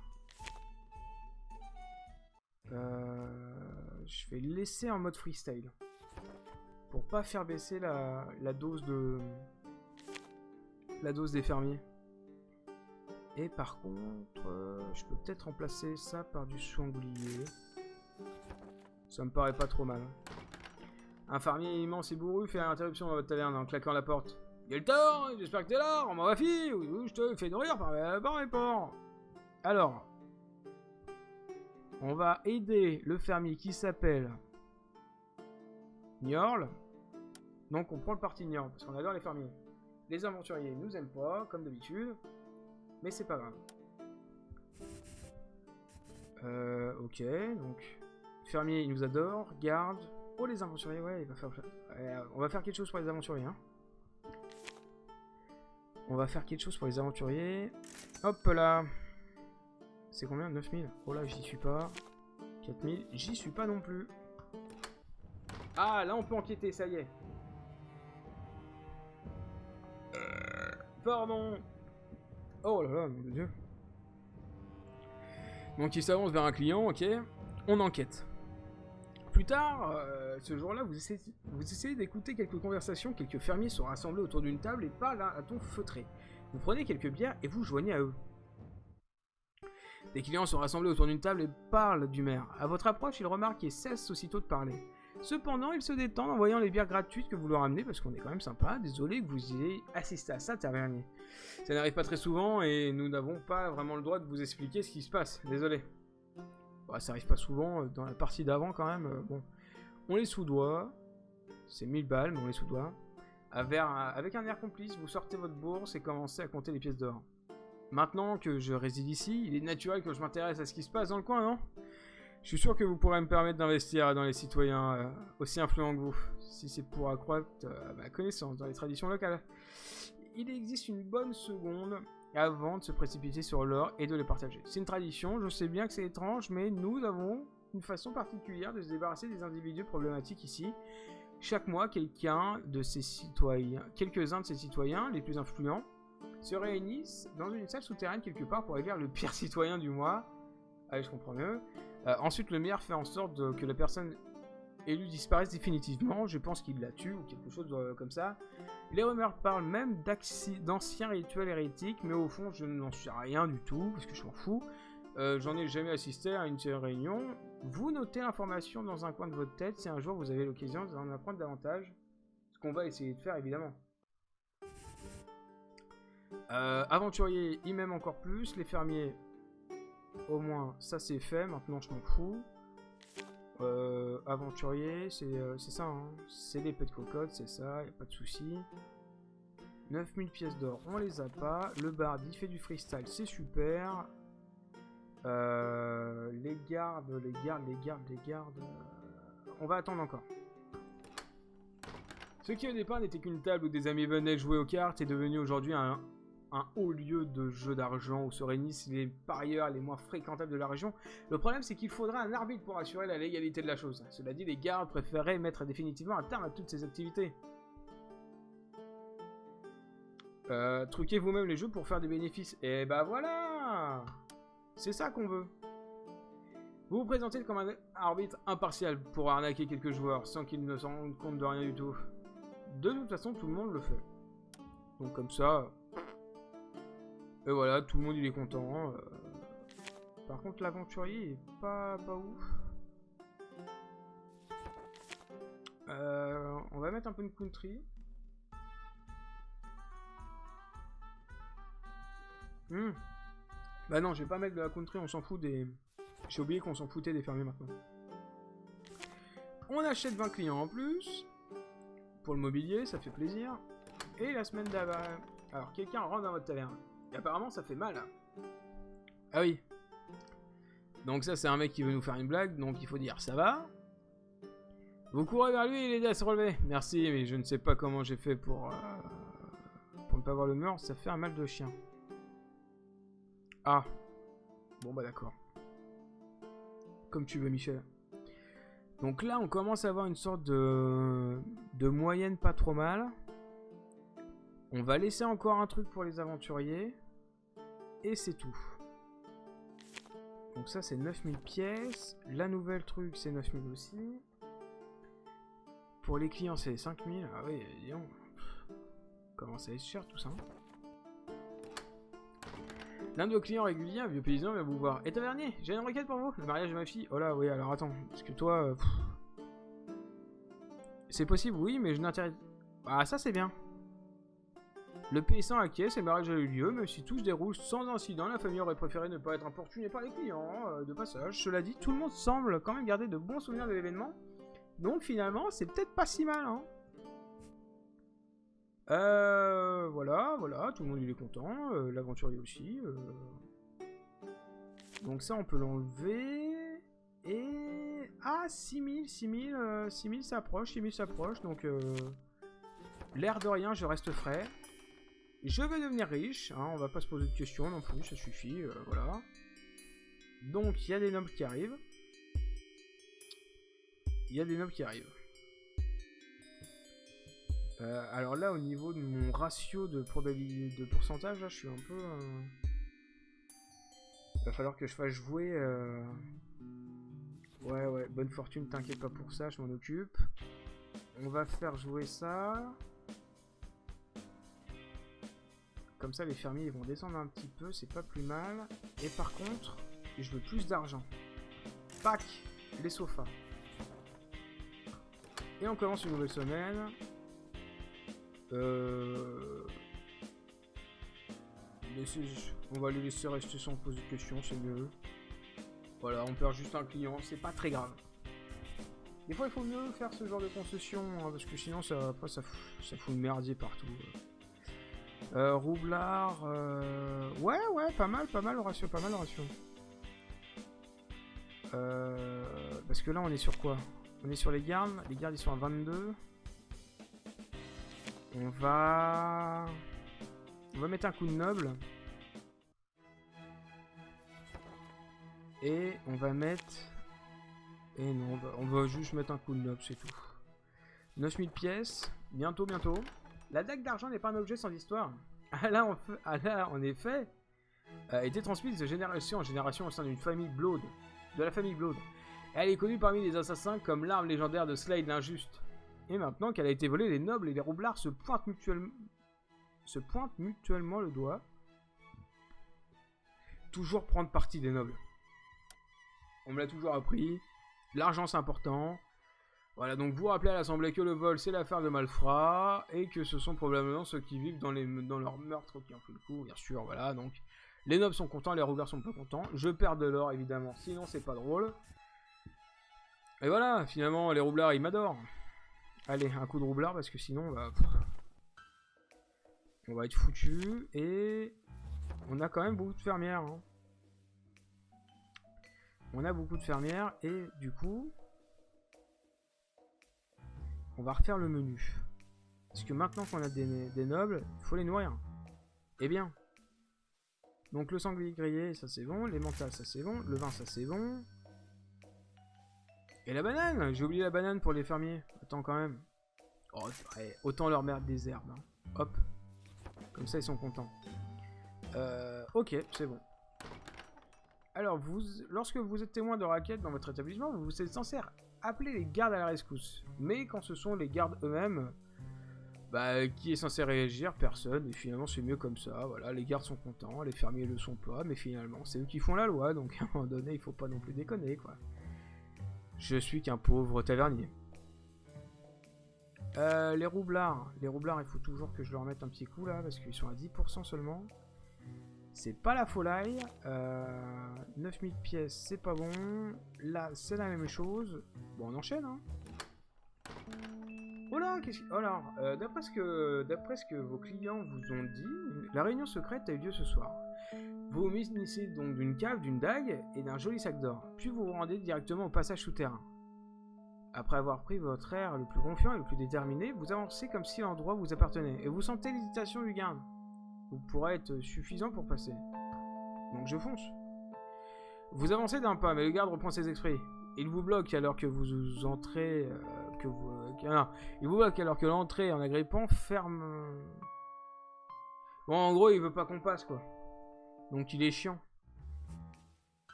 Je vais le laisser en mode freestyle. Pour pas faire baisser la dose des fermiers. Et par contre, je peux peut-être remplacer ça par du sanglier. Ça me paraît pas trop mal. Un fermier immense et bourru fait l'interruption dans votre taverne en claquant la porte. Gueltor, j'espère que t'es là, rends-moi ma fille, ou je te fais nourrir par mes porcs. Alors, on va aider le fermier qui s'appelle Niorl. Donc on prend le parti Niorl, parce qu'on adore les fermiers. Les aventuriers nous aiment pas, comme d'habitude. Mais c'est pas grave. Ok, donc... Fermier, il nous adore. Garde. Oh, les aventuriers, ouais, il va faire... on va faire quelque chose pour les aventuriers, hein. On va faire quelque chose pour les aventuriers. Hop là. C'est combien? 9000. Oh là, j'y suis pas. 4000. J'y suis pas non plus. Ah, là, on peut enquêter, ça y est. Pardon. Oh là là, mon Dieu. Donc, il s'avance vers un client, ok. On enquête. Plus tard, ce jour-là, vous essayez d'écouter quelques conversations. Quelques fermiers sont rassemblés autour d'une table et parlent à ton feutré. Vous prenez quelques bières et vous joignez à eux. Des clients sont rassemblés autour d'une table et parlent du maire. À votre approche, ils remarquent qu'ils cessent aussitôt de parler. Cependant, ils se détendent en voyant les bières gratuites que vous leur amenez, parce qu'on est quand même sympa. Désolé que vous ayez assisté à ça, tavernier. Ça n'arrive pas très souvent et nous n'avons pas vraiment le droit de vous expliquer ce qui se passe. Désolé. Bon, ça arrive pas souvent, dans la partie d'avant quand même. Bon, on les soudoie. C'est 1000 balles, mais on les soudoie. Avec un air complice, vous sortez votre bourse et commencez à compter les pièces d'or. Maintenant que je réside ici, il est naturel que je m'intéresse à ce qui se passe dans le coin, non? Je suis sûr que vous pourrez me permettre d'investir dans les citoyens aussi influents que vous, si c'est pour accroître ma connaissance dans les traditions locales. Il existe une bonne seconde avant de se précipiter sur l'or et de les partager. C'est une tradition, je sais bien que c'est étrange, mais nous avons une façon particulière de se débarrasser des individus problématiques ici. Chaque mois, quelques-uns de ces citoyens, les plus influents, se réunissent dans une salle souterraine quelque part pour élire le pire citoyen du mois. Allez, je comprends mieux. Ensuite, le maire fait en sorte que la personne élue disparaisse définitivement. Je pense qu'il la tue ou quelque chose comme ça. Les rumeurs parlent même d'anciens rituels hérétiques, mais au fond, je n'en sais rien du tout, parce que je m'en fous. J'en ai jamais assisté à une telle réunion. Vous notez l'information dans un coin de votre tête si un jour vous avez l'occasion d'en apprendre davantage. Ce qu'on va essayer de faire, évidemment. Aventurier, il m'aime encore plus. Les fermiers, au moins, ça c'est fait. Maintenant, je m'en fous. Aventurier, c'est ça, hein. C'est l'épée de cocotte, c'est ça, y a pas de souci. 9000 pièces d'or, on les a pas. Le bard, il fait du freestyle, c'est super. Les gardes. On va attendre encore. Ce qui au départ n'était qu'une table où des amis venaient jouer aux cartes est devenu aujourd'hui un haut lieu de jeu d'argent où se réunissent les parieurs les moins fréquentables de la région. Le problème, c'est qu'il faudra un arbitre pour assurer la légalité de la chose. Cela dit, les gardes préféraient mettre définitivement un terme à toutes ces activités. Truquez vous-même les jeux pour faire des bénéfices. Et bah voilà! C'est ça qu'on veut. Vous vous présentez comme un arbitre impartial pour arnaquer quelques joueurs sans qu'ils ne s'en rendent compte de rien du tout. De toute façon, tout le monde le fait. Donc comme ça... Et voilà, tout le monde il est content. Par contre, l'aventurier est pas ouf. On va mettre un peu de country. Bah non, je vais pas mettre de la country, on s'en fout des... J'ai oublié qu'on s'en foutait des fermiers maintenant. On achète 20 clients en plus. Pour le mobilier, ça fait plaisir. Et la semaine d'avant... Alors, quelqu'un rentre dans votre taverne. Et apparemment, ça fait mal. Ah oui. Donc ça, c'est un mec qui veut nous faire une blague, donc il faut dire ça va. Vous courez vers lui et l'aidez à se relever. Merci, mais je ne sais pas comment j'ai fait pour ne pas voir le mur. Ça fait un mal de chien. Ah. Bon bah d'accord. Comme tu veux, Michel. Donc là, on commence à avoir une sorte de moyenne pas trop mal. On va laisser encore un truc pour les aventuriers. Et c'est tout. Donc ça, c'est 9000 pièces. La nouvelle truc, c'est 9000 aussi. Pour les clients, c'est 5000. Ah oui, disons. Comment ça va être cher tout ça. L'un de vos clients réguliers, un vieux paysan, vient vous voir. Et tavernier, j'ai une requête pour vous. Le mariage de ma fille. Oh là, oui, alors attends. Parce que toi... C'est possible, oui, mais je n'intéresse... Ah, ça c'est bien. Le paysan acquiesce et le mariage a eu lieu, même si tout se déroule sans incident. La famille aurait préféré ne pas être importunée par les clients de passage. Cela dit, tout le monde semble quand même garder de bons souvenirs de l'événement. Donc finalement, c'est peut-être pas si mal, hein. Voilà, tout le monde il est content, l'aventurier aussi. Donc ça, on peut l'enlever. Et... Ah, 6000 s'approche, donc... L'air de rien, je reste frais. Je vais devenir riche, hein, on va pas se poser de questions non plus, ça suffit, voilà. Donc, il y a des nobles qui arrivent. Alors là, au niveau de mon ratio de probabilité, de pourcentage, là, je suis un peu... Il va falloir que je fasse jouer... Ouais, bonne fortune, t'inquiète pas pour ça, je m'en occupe. On va faire jouer ça. Comme ça, les fermiers ils vont descendre un petit peu, c'est pas plus mal. Et par contre, je veux plus d'argent. Pac, les sofas. Et on commence une nouvelle semaine. On va les laisser rester sans poser de questions, c'est mieux. Voilà, on perd juste un client, c'est pas très grave. Des fois, il faut mieux faire ce genre de concession, hein, parce que sinon, après, ça fout le merdier partout. Roublard, ouais, pas mal le ratio, parce que là, on est sur quoi? On est sur les gardes ils sont à 22. On va mettre un coup de noble. Et on va mettre... Et non, on va juste mettre un coup de noble, c'est tout. 9000 pièces, bientôt. La dague d'argent n'est pas un objet sans histoire. Elle a en effet été transmise de génération en génération au sein d'une famille Blood, de la famille Blood. Elle est connue parmi les assassins comme l'arme légendaire de Slade l'Injuste. Et maintenant qu'elle a été volée, les nobles et les roublards se pointent mutuellement le doigt. Toujours prendre parti des nobles. On me l'a toujours appris. L'argent c'est important. Voilà, donc vous rappelez à l'Assemblée que le vol c'est l'affaire de malfrats et que ce sont probablement ceux qui vivent dans leurs meurtres qui ont fait le coup, bien sûr, voilà, donc les nobles sont contents, les roublards sont pas contents, je perds de l'or évidemment, sinon c'est pas drôle. Et voilà, finalement les roublards ils m'adorent. Allez, un coup de roublard parce que sinon on va être foutu et on a quand même beaucoup de fermières. Hein. On a beaucoup de fermières et du coup... On va refaire le menu. Parce que maintenant qu'on a des nobles, il faut les nourrir. Eh bien. Donc le sanglier grillé, ça c'est bon. Les mentales, ça c'est bon. Le vin, ça c'est bon. Et la banane. J'ai oublié la banane pour les fermiers. Attends quand même. Oh, ouais, autant leur mettre des herbes. Hein. Hop. Comme ça, ils sont contents. Ok, c'est bon. Alors, lorsque vous êtes témoin de raquettes dans votre établissement, vous êtes censé appeler les gardes à la rescousse. Mais quand ce sont les gardes eux-mêmes, qui est censé réagir? Personne. Et finalement, c'est mieux comme ça. Voilà, les gardes sont contents, les fermiers le sont pas. Mais finalement, c'est eux qui font la loi. Donc, à un moment donné, il faut pas non plus déconner, quoi. Je suis qu'un pauvre tavernier. Les roublards. Les roublards, il faut toujours que je leur mette un petit coup, là. Parce qu'ils sont à 10% seulement. C'est pas la folie. 9000 pièces, c'est pas bon. Là, c'est la même chose. Bon, on enchaîne, hein. Oh là, qu'est-ce que... Oh là, d'après ce que vos clients vous ont dit, la réunion secrète a eu lieu ce soir. Vous vous munissez donc d'une cave, d'une dague et d'un joli sac d'or. Puis vous vous rendez directement au passage souterrain. Après avoir pris votre air le plus confiant et le plus déterminé, vous avancez comme si l'endroit vous appartenait. Et vous sentez l'hésitation du garde. Vous pourrez être suffisant pour passer. Donc je fonce. Vous avancez d'un pas, mais le garde reprend ses esprits. Il vous bloque alors que vous entrez... il vous bloque alors que l'entrée en agrippant ferme... Bon, en gros, il veut pas qu'on passe, quoi. Donc il est chiant.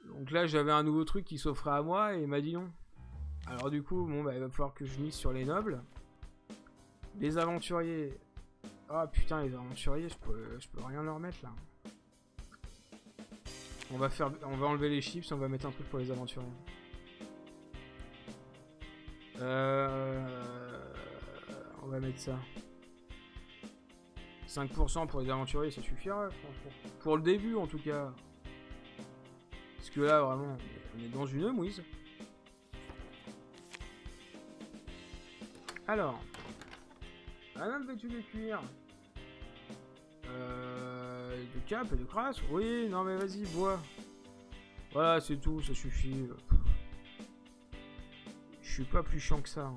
Donc là, j'avais un nouveau truc qui s'offrait à moi et il m'a dit non. Alors du coup, bon, il va falloir que je mise sur les nobles. Les aventuriers... Ah putain, les aventuriers, je peux rien leur mettre là. On va enlever les chips, on va mettre un truc pour les aventuriers. On va mettre ça. 5% pour les aventuriers, ça suffira, franchement. Pour le début en tout cas. Parce que là, vraiment, on est dans une mouise. Alors. Un homme vêtu de cuir. De cap et de crasse. Oui, non mais vas-y, bois. Voilà, c'est tout, ça suffit. Je suis pas plus chiant que ça. Hein.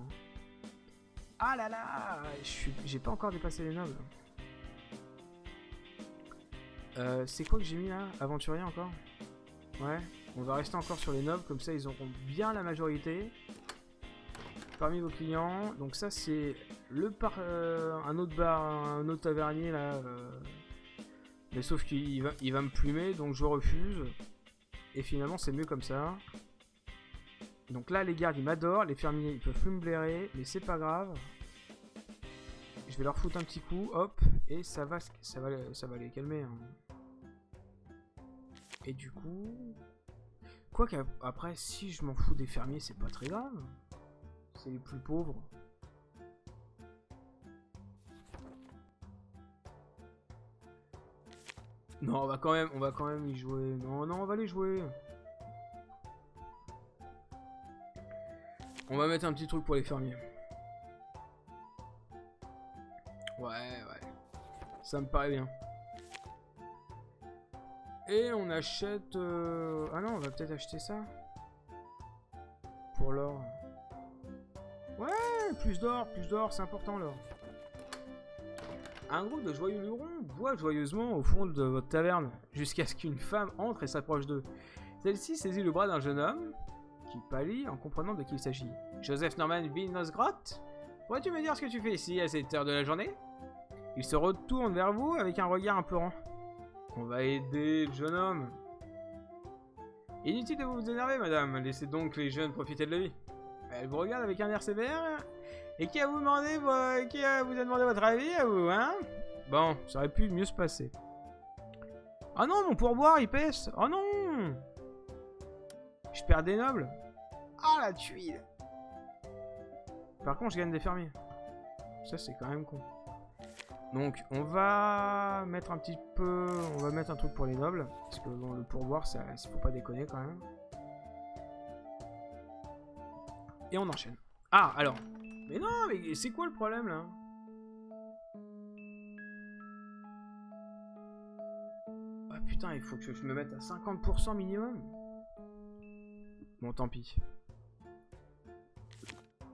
Ah là là, j'ai pas encore dépassé les nobles. C'est quoi que j'ai mis là? Aventurier encore? Ouais, on va rester encore sur les nobles, comme ça ils auront bien la majorité. Parmi vos clients, donc ça c'est un autre tavernier là, mais sauf qu'il va me plumer, donc je refuse. Et finalement c'est mieux comme ça. Donc là, les gardes, ils m'adorent. Les fermiers, ils peuvent plus me blairer. Mais c'est pas grave. Je vais leur foutre un petit coup. Hop. Et ça va les calmer. Hein. Et du coup... Quoi qu'après, si je m'en fous des fermiers, c'est pas très grave. C'est les plus pauvres. Non, on va quand même y jouer. Non, on va les jouer. On va mettre un petit truc pour les fermiers. Ouais. Ça me paraît bien. Et on achète... Ah non, on va peut-être acheter ça. Pour l'or. Ouais, plus d'or, c'est important l'or. Un groupe de joyeux lurons boit joyeusement au fond de votre taverne, jusqu'à ce qu'une femme entre et s'approche d'eux. Celle-ci saisit le bras d'un jeune homme, qui pâlit en comprenant de qui il s'agit. Joseph Norman Vinosgrot, pourrais-tu me dire ce que tu fais ici à cette heure de la journée? Il se retourne vers vous avec un regard implorant. On va aider le jeune homme. Inutile de vous énerver, madame. Laissez donc les jeunes profiter de la vie. Elle vous regarde avec un air sévère. Et qui a vous demandé votre avis à vous, hein? Bon, ça aurait pu mieux se passer. Ah non, mon pourboire, il pèse. Oh non! Je perds des nobles. Ah, la tuile! Par contre, je gagne des fermiers. Ça, c'est quand même con. Donc, on va mettre un petit peu... On va mettre un truc pour les nobles. Parce que, bon, le pourboire, ça faut pas déconner, quand même. Et on enchaîne. Ah, alors... Mais non, mais c'est quoi le problème, là? Ah, putain, il faut que je me mette à 50% minimum. Bon, tant pis.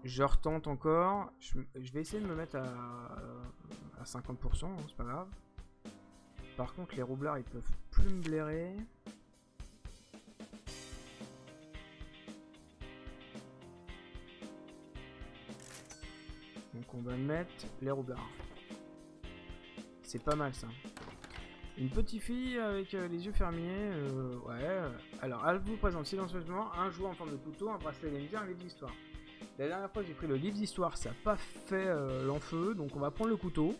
Je retente encore. Je vais essayer de me mettre à 50%, hein, c'est pas grave. Par contre, les roublards, ils peuvent plus me blairer. Donc on va mettre les roublards. C'est pas mal ça. Une petite fille avec les yeux fermés. Ouais. Alors, elle vous présente silencieusement un jouet en forme de couteau, un bracelet Lemire, un livre d'histoire. La dernière fois j'ai pris le livre d'histoire, ça n'a pas fait l'enfeu, donc on va prendre le couteau.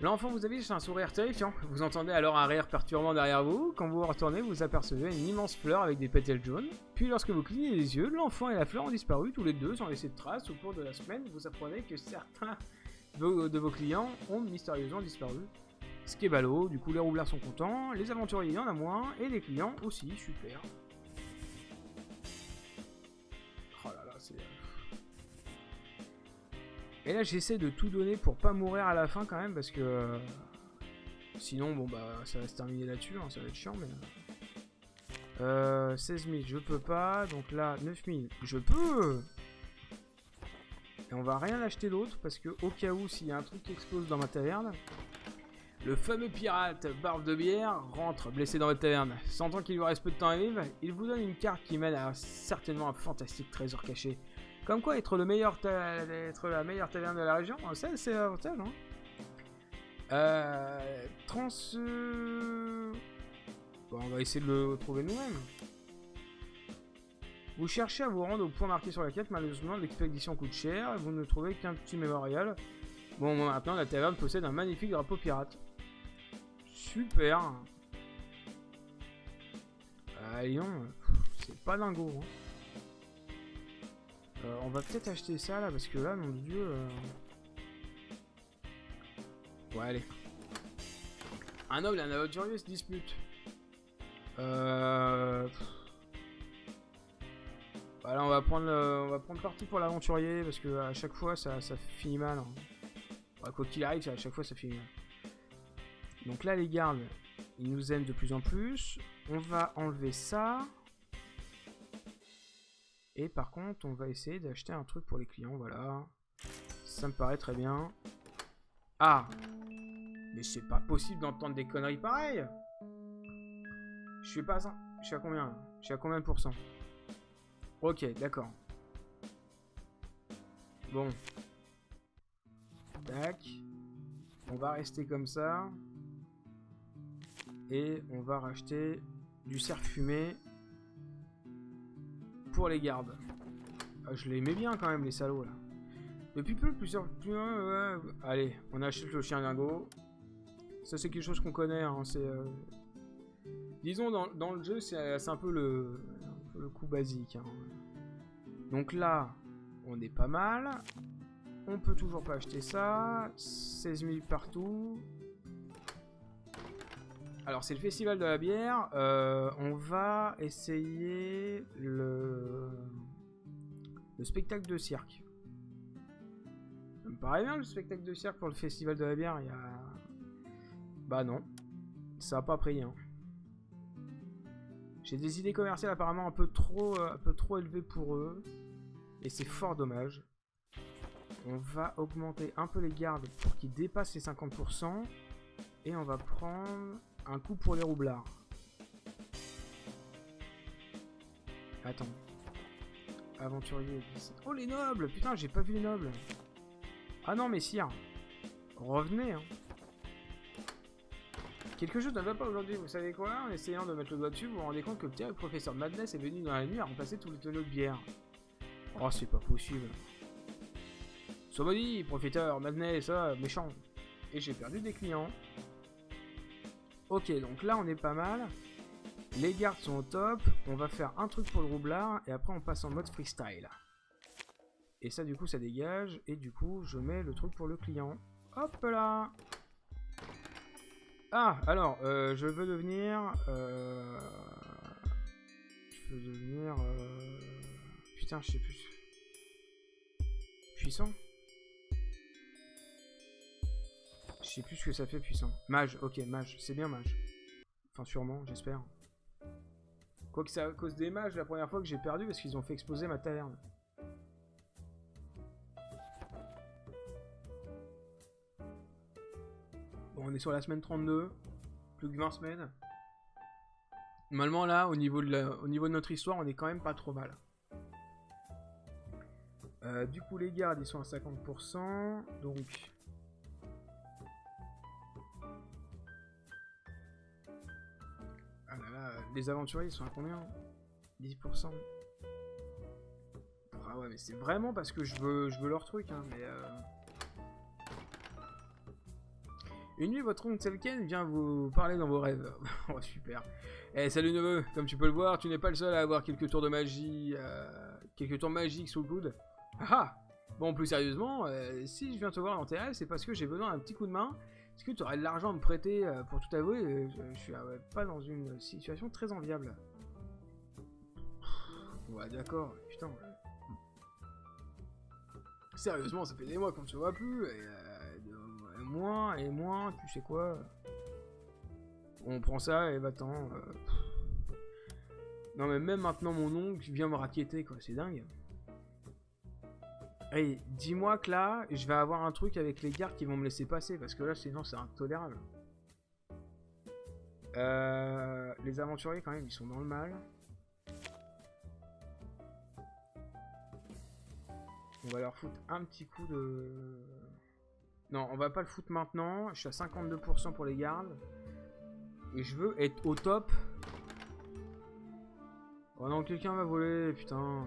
L'enfant vous affiche un sourire terrifiant. Vous entendez alors un rire perturbant derrière vous. Quand vous vous retournez, vous apercevez une immense fleur avec des pétales jaunes. Puis lorsque vous clignez les yeux, l'enfant et la fleur ont disparu tous les deux sans laisser de traces. Au cours de la semaine, vous apprenez que certains de vos clients ont mystérieusement disparu. Ce qui est ballot, du coup les roublards sont contents, les aventuriers il y en a moins, et les clients aussi, super. Oh là là, c'est... Et là j'essaie de tout donner pour pas mourir à la fin quand même parce que sinon bon bah ça va se terminer là-dessus, hein, ça va être chiant mais... 16 000 je peux pas, donc là 9 000 je peux. Et on va rien acheter d'autre parce que au cas où s'il y a un truc qui explose dans ma taverne, le fameux pirate barbe de bière rentre blessé dans votre taverne. Sentant qu'il vous reste peu de temps à vivre, il vous donne une carte qui mène à certainement un fantastique trésor caché. Comme quoi, être la meilleure taverne de la région, c'est avantage, hein. Bon, on va essayer de le trouver nous-mêmes. Vous cherchez à vous rendre au point marqué sur la quête, malheureusement l'expédition coûte cher, et vous ne trouvez qu'un petit mémorial. Bon, maintenant la taverne possède un magnifique drapeau pirate. Super. Lyon, c'est pas dingo, hein. On va peut-être acheter ça là parce que là, mon dieu. Ouais, allez. Un noble et un aventurier se disputent. Voilà, on va prendre parti pour l'aventurier parce que à chaque fois ça finit mal. Hein. Ouais, quoi qu'il arrive, à chaque fois ça finit mal. Donc là, les gardes, ils nous aiment de plus en plus. On va enlever ça. Et par contre, on va essayer d'acheter un truc pour les clients, voilà. Ça me paraît très bien. Ah! Mais c'est pas possible d'entendre des conneries pareilles! Je suis pas à ça. Je suis à combien là? Je suis à combien de pourcents? Ok, d'accord. Bon. Tac. On va rester comme ça. Et on va racheter du cerf fumé. pour les gardes. Ah, je les mets bien quand même, les salauds là. Depuis peu, plusieurs... Allez, on achète le chien dingo. Ça, c'est quelque chose qu'on connaît. Hein. C'est, disons, dans le jeu, c'est un peu le coup basique. Hein. Donc là, on est pas mal. On peut toujours pas acheter ça. 16 000 partout. Alors, c'est le festival de la bière. On va essayer le spectacle de cirque. Ça me paraît bien le spectacle de cirque pour le festival de la bière. Il y a... Bah non. Ça a pas pris. Hein. J'ai des idées commerciales apparemment un peu trop élevées pour eux. Et c'est fort dommage. On va augmenter un peu les gardes pour qu'ils dépassent les 50%. Et on va prendre un coup pour les roublards. Attends. Aventurier. Oh les nobles! Putain, j'ai pas vu les nobles. Ah non, messire. Revenez, hein. Quelque chose ne va pas aujourd'hui, vous savez quoi? En essayant de mettre le doigt dessus, vous vous rendez compte que le terrible professeur Madness est venu dans la nuit à remplacer tous les tonneaux de bière. Oh, c'est pas possible. Sois maudit, profiteur, Madness, méchant. Et j'ai perdu des clients. Ok, donc là on est pas mal. Les gardes sont au top. On va faire un truc pour le roublard et après on passe en mode freestyle. Et ça du coup ça dégage. Et du coup je mets le truc pour le client. Hop là. Ah alors je veux devenir... Je veux devenir... Putain je sais plus. Puissant. Je sais plus ce que ça fait puissant. Mage, ok, mage, c'est bien mage. Enfin sûrement, j'espère. Quoique c'est à cause des mages la première fois que j'ai perdu parce qu'ils ont fait exploser ma taverne. Bon, on est sur la semaine 32. Plus que 20 semaines. Normalement là, au niveau de notre histoire, on est quand même pas trop mal. Du coup les gardes ils sont à 50%. Donc... Ah là là, les aventuriers ils sont à combien? 10%. Ah ouais mais c'est vraiment parce que je veux leur truc hein, mais Une nuit votre oncle Selken vient vous parler dans vos rêves. Oh super. Eh salut neveu, comme tu peux le voir, tu n'es pas le seul à avoir quelques tours de magie, quelques tours magiques sous le coude. Ah ah. Bon plus sérieusement, si je viens te voir dans tes rêves, c'est parce que j'ai besoin d'un petit coup de main. Est-ce que tu aurais de l'argent à me prêter pour tout avouer? Je suis pas dans une situation très enviable. Ouais, d'accord, putain. Sérieusement, ça fait des mois qu'on ne se voit plus. Et moins, tu sais quoi? On prend ça et va-t'en. Non, mais même maintenant, mon oncle vient me raqueter, quoi. C'est dingue. Hey, dis-moi que là, je vais avoir un truc avec les gardes qui vont me laisser passer, parce que là, sinon, c'est intolérable. Les aventuriers, quand même, ils sont dans le mal. On va leur foutre un petit coup de... Non, on va pas le foutre maintenant. Je suis à 52% pour les gardes. Et je veux être au top. Oh non, quelqu'un va voler, putain.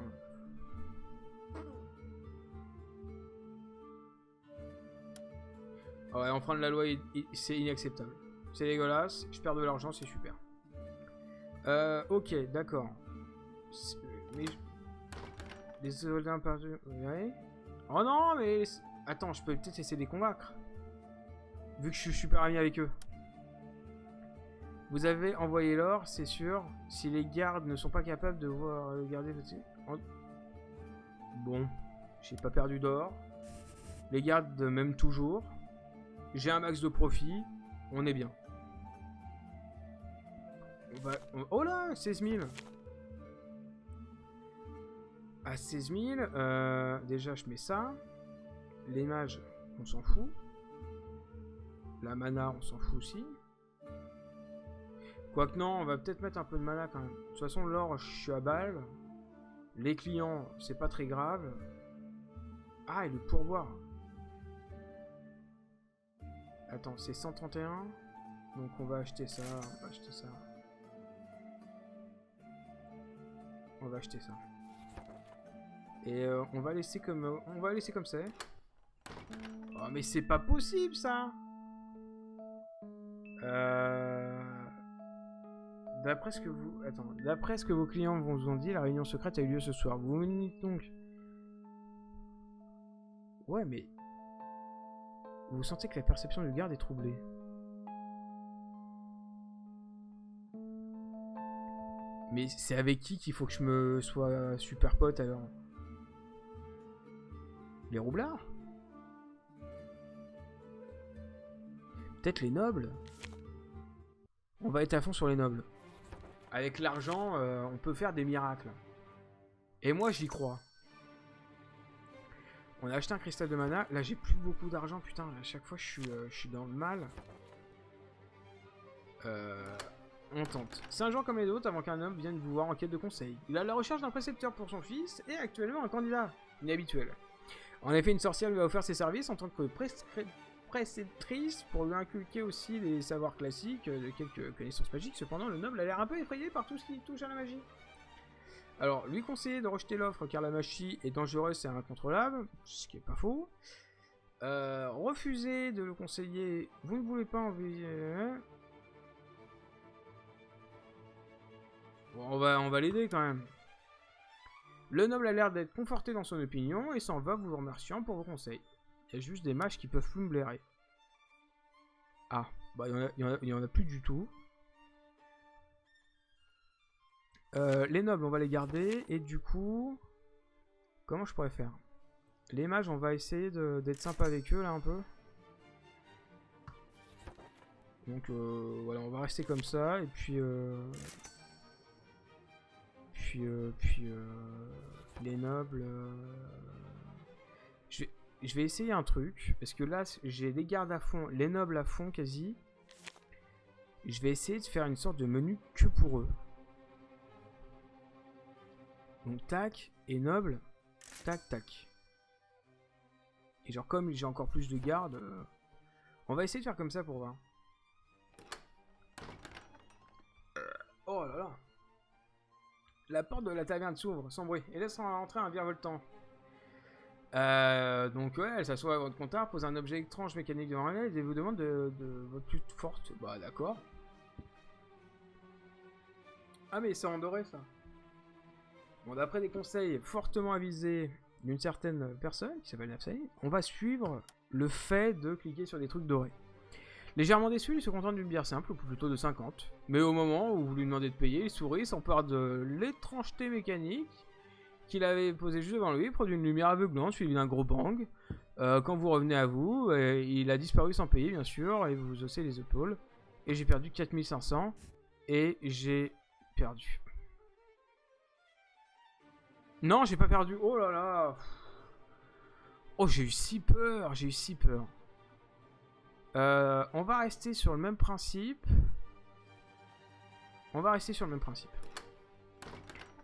Ah ouais, enfreindre la loi, c'est inacceptable. C'est dégueulasse, je perds de l'argent, c'est super. Ok, d'accord. Mais... Les soldats perdus... Ouais. Oh non, mais... Attends, je peux peut-être essayer de les convaincre. Vu que je suis super ami avec eux. Vous avez envoyé l'or, c'est sûr. Si les gardes ne sont pas capables de voir garder... Bon, j'ai pas perdu d'or. Les gardes m'aiment toujours. J'ai un max de profit. On est bien. Oh là, 16 000. À 16 000, déjà je mets ça. Les mages, on s'en fout. La mana, on s'en fout aussi. Quoique non, on va peut-être mettre un peu de mana quand même. De toute façon, l'or, je suis à balle. Les clients, c'est pas très grave. Ah, et le pourboire. Attends, c'est 131. Donc on va acheter ça, on va acheter ça. On va acheter ça. Et on va laisser comme ça. Oh mais c'est pas possible ça. D'après ce que vos clients vous ont dit, la réunion secrète a eu lieu ce soir. Vous me dites donc. Ouais mais vous sentez que la perception du garde est troublée. Mais c'est avec qui qu'il faut que je me sois super pote alors? Les roublards? Peut-être les nobles? On va être à fond sur les nobles. Avec l'argent, on peut faire des miracles. Et moi, j'y crois. On a acheté un cristal de mana. Là, j'ai plus beaucoup d'argent, putain. À chaque fois, je suis dans le mal. On tente. C'est un jour comme les autres avant qu'un homme vienne vous voir en quête de conseil. Il a la recherche d'un précepteur pour son fils et actuellement un candidat inhabituel. En effet, une sorcière lui a offert ses services en tant que préceptrice pour lui inculquer aussi des savoirs classiques, de quelques connaissances magiques. Cependant, le noble a l'air un peu effrayé par tout ce qui touche à la magie. Alors, lui conseiller de rejeter l'offre car la magie est dangereuse et incontrôlable, ce qui est pas faux. Refuser de le conseiller, vous ne voulez pas envier... Bon, on va l'aider quand même. Le noble a l'air d'être conforté dans son opinion et s'en va vous remerciant pour vos conseils. Il y a juste des mages qui peuvent plus me blairer. Ah, bah il y en a plus du tout. Les nobles, on va les garder. Et du coup, comment je pourrais faire? Les mages, on va essayer d'être sympa avec eux là un peu. Donc voilà, on va rester comme ça. Et puis... les nobles... Je vais essayer un truc. Parce que là, j'ai les gardes à fond, les nobles à fond quasi. Je vais essayer de faire une sorte de menu que pour eux. Donc tac, et noble, tac, tac. Et genre comme j'ai encore plus de gardes, on va essayer de faire comme ça pour voir. Oh là là. La porte de la taverne s'ouvre sans bruit et laisse entrer un virevoltant. Donc ouais, elle s'assoit à votre comptoir, pose un objet étrange mécanique devant elle et vous demande de votre plus forte. Bah d'accord. Ah mais c'est en doré ça. Bon, d'après des conseils fortement avisés d'une certaine personne qui s'appelle Nafsai, on va suivre le fait de cliquer sur des trucs dorés. Légèrement déçu, il se contente d'une bière simple, ou plutôt de 50. Mais au moment où vous lui demandez de payer, il sourit, s'empare de l'étrangeté mécanique qu'il avait posée juste devant lui, produit une lumière aveuglante suivie d'un gros bang. Quand vous revenez à vous, il a disparu sans payer, bien sûr, et vous vous haussez les épaules. Et j'ai perdu 4500, et j'ai perdu. Non, j'ai pas perdu. Oh là là. Oh, j'ai eu si peur. J'ai eu si peur. On va rester sur le même principe.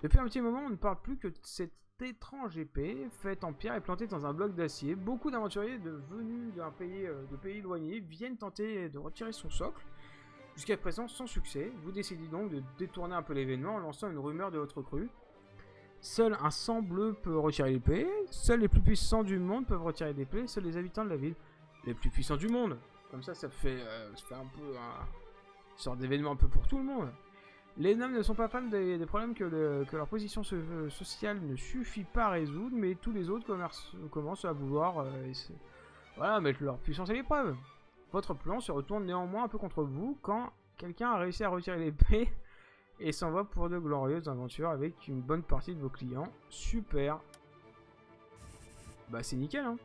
Depuis un petit moment, on ne parle plus que de cette étrange épée, faite en pierre et plantée dans un bloc d'acier. Beaucoup d'aventuriers venus d'un pays, de pays éloignés viennent tenter de retirer son socle. Jusqu'à présent, sans succès. Vous décidez donc de détourner un peu l'événement en lançant une rumeur de votre crue. Seul un sang bleu peut retirer l'épée. Seuls les plus puissants du monde peuvent retirer l'épée. Seuls les habitants de la ville. Les plus puissants du monde. Comme ça fait un peu une sorte d'événement un peu pour tout le monde. Les nobles ne sont pas fans des problèmes que leur position sociale ne suffit pas à résoudre, mais tous les autres commencent à vouloir voilà, mettre leur puissance à l'épreuve. Votre plan se retourne néanmoins un peu contre vous quand quelqu'un a réussi à retirer l'épée et s'en va pour de glorieuses aventures avec une bonne partie de vos clients. Super. Bah c'est nickel hein.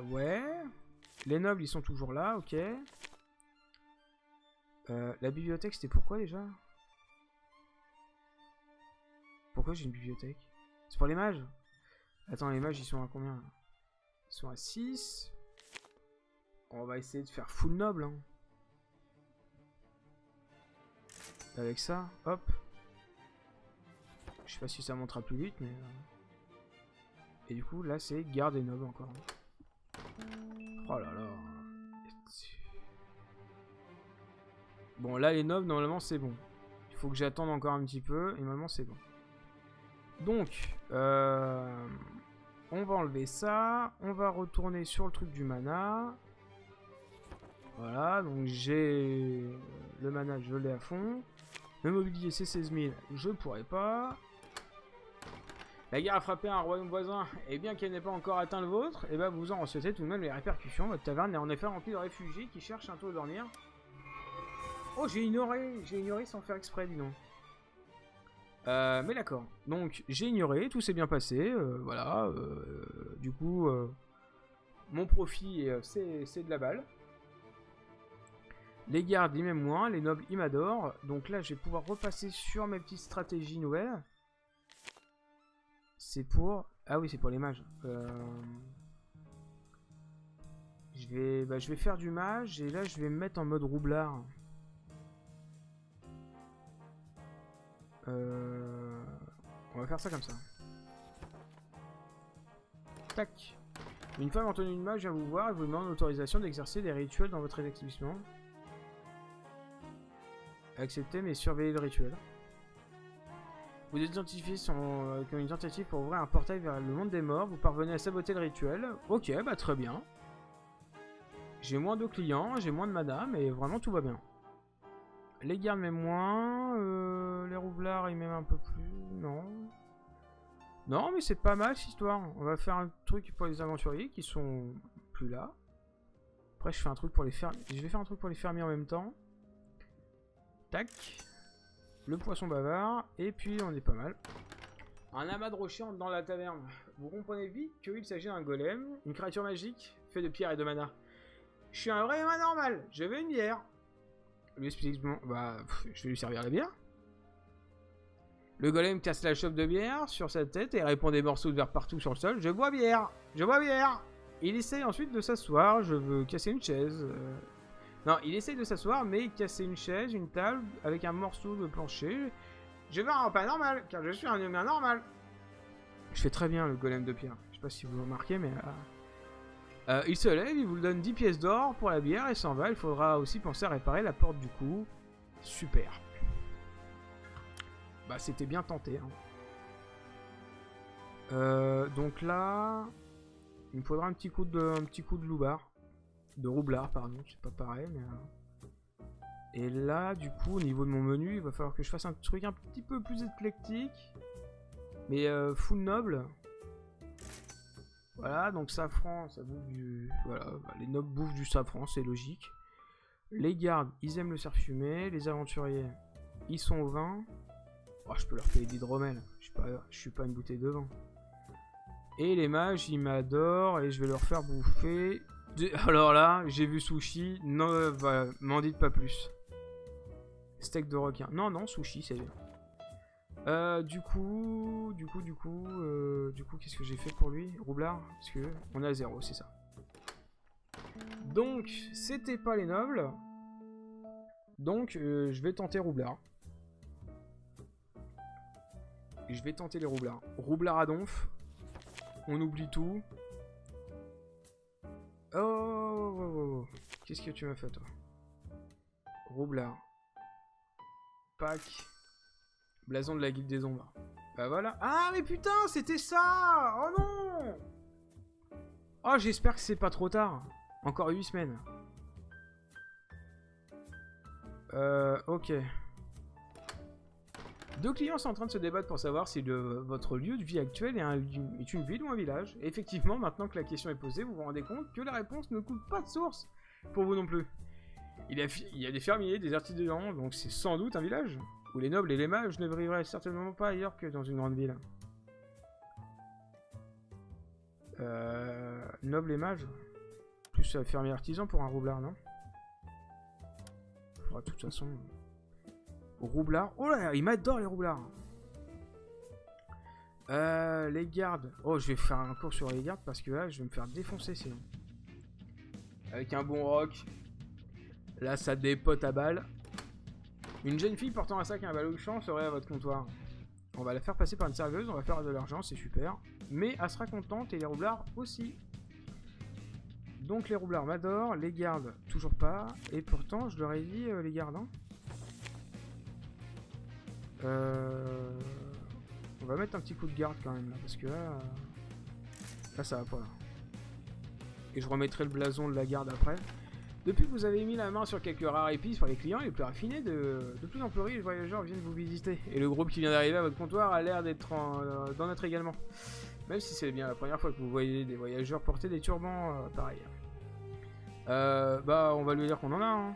Ouais. Les nobles ils sont toujours là, ok. La bibliothèque c'était pourquoi déjà? Pourquoi j'ai une bibliothèque? C'est pour les mages? Attends, les mages ils sont à combien? Ils sont à 6. On va essayer de faire full noble hein. Avec ça, hop. Je sais pas si ça montera plus vite mais... Et du coup là c'est garde et noble encore. Oh là là. Bon là les nobles normalement c'est bon. Il faut que j'attende encore un petit peu et normalement c'est bon. Donc, on va enlever ça. On va retourner sur le truc du mana. Voilà, donc j'ai le mana, je l'ai à fond. Le mobilier, c'est 16 000, je pourrais pas. La guerre a frappé un royaume voisin, et bien qu'elle n'ait pas encore atteint le vôtre, et ben vous en recevez tout de même les répercussions. Votre taverne est en effet remplie de réfugiés qui cherchent un toit à dormir. Oh, j'ai ignoré sans faire exprès, dis donc. Mais d'accord, donc j'ai ignoré, tout s'est bien passé, voilà. Du coup, mon profit, c'est de la balle. Les gardes, ils m'aiment moins, les nobles, ils m'adorent. Donc là, je vais pouvoir repasser sur mes petites stratégies nouvelles. C'est pour... Ah oui, c'est pour les mages. Je vais faire du mage, et là, je vais me mettre en mode roublard. On va faire ça comme ça. Tac. Une femme en tenue de mage vient vous voir et vous demande l'autorisation d'exercer des rituels dans votre établissement. Acceptez mais surveillez le rituel. Vous êtes identifié comme une tentative pour ouvrir un portail vers le monde des morts. Vous parvenez à saboter le rituel. Ok, bah très bien. J'ai moins de clients, j'ai moins de mana, mais vraiment tout va bien. Les gardes m'aiment moins. Les roublards ils m'aiment un peu plus. Non. Non, mais c'est pas mal cette histoire. On va faire un truc pour les aventuriers qui sont plus là. Après, je fais un truc pour les fermiers. Je vais faire un truc pour les fermiers en même temps. Tac. Le poisson bavard. Et puis, on est pas mal. Un amas de rochers entre dans la taverne. Vous comprenez vite qu'il s'agit d'un golem, une créature magique, fait de pierre et de mana. Je suis un vrai humain normal. Je veux une bière. Lui explique, bon, bah, je vais lui servir la bière. Le golem casse la chope de bière sur sa tête et répand des morceaux de verre partout sur le sol. Je bois bière. Je bois bière. Il essaye ensuite de s'asseoir. Je veux casser une chaise. Non, il essaye de s'asseoir, mais casser une chaise, une table, avec un morceau de plancher. Je veux un repas normal, car je suis un humain normal. Je fais très bien le golem de pierre. Je sais pas si vous remarquez, mais... il se lève, il vous donne 10 pièces d'or pour la bière et s'en va. Il faudra aussi penser à réparer la porte du coup. Super. Bah, c'était bien tenté. Hein. Donc là... Il me faudra un petit coup de loupard. De roublard, pardon, c'est pas pareil, mais... Et là, du coup, au niveau de mon menu, il va falloir que je fasse un truc un petit peu plus éclectique. Mais full noble. Voilà, donc safran, ça bouffe du... Voilà, bah, les nobles bouffent du safran, c'est logique. Les gardes, ils aiment le cerf fumé. Les aventuriers, ils sont au vin. Oh, je peux leur payer d'hydromel. Je suis pas une bouteille de vin. Et les mages, ils m'adorent et je vais leur faire bouffer... Alors là, j'ai vu sushi, non, bah, m'en dites pas plus. Steak de requin. Non, non, sushi, c'est bien. Du coup, qu'est-ce que j'ai fait pour lui? Roublard? Parce que on est à 0, c'est ça. Donc, c'était pas les nobles. Donc, je vais tenter Roublard. Je vais tenter les roublards. Roublard à donf. On oublie tout. Oh. Qu'est-ce que tu m'as fait, toi? Roublard. Pack. Blason de la guilde des ombres. Bah voilà. Ah, mais putain, c'était ça! Oh non! Oh, j'espère que c'est pas trop tard. Encore 8 semaines. Ok. Deux clients sont en train de se débattre pour savoir si votre lieu de vie actuel est une ville ou un village. Et effectivement, maintenant que la question est posée, vous vous rendez compte que la réponse ne coule pas de source pour vous non plus. Il y a des fermiers, des artisans, donc c'est sans doute un village, où les nobles et les mages ne vivraient certainement pas ailleurs que dans une grande ville. Nobles et mages. Plus fermier artisan pour un roublard, non? Faudra de toute façon... Roublard. Oh là, il m'adore les roublards. Les gardes. Oh, je vais faire un cours sur les gardes parce que là, je vais me faire défoncer sinon. Avec un bon rock. Là, ça dépote à balles. Une jeune fille portant un sac et un baluchon serait à votre comptoir. On va la faire passer par une serveuse, on va faire de l'argent, c'est super. Mais elle sera contente et les roublards aussi. Donc les roublards m'adorent, les gardes toujours pas. Et pourtant, je leur ai dit les gardes, hein. On va mettre un petit coup de garde quand même là, parce que là... Là ça va pas là. Et je remettrai le blason de la garde après. Depuis que vous avez mis la main sur quelques rares épices pour les clients les plus raffinés, de plus en plus riches voyageurs viennent vous visiter. Et le groupe qui vient d'arriver à votre comptoir a l'air d'être d'en être également. Même si c'est bien la première fois que vous voyez des voyageurs porter des turbans pareils. Bah on va lui dire qu'on en a. Hein.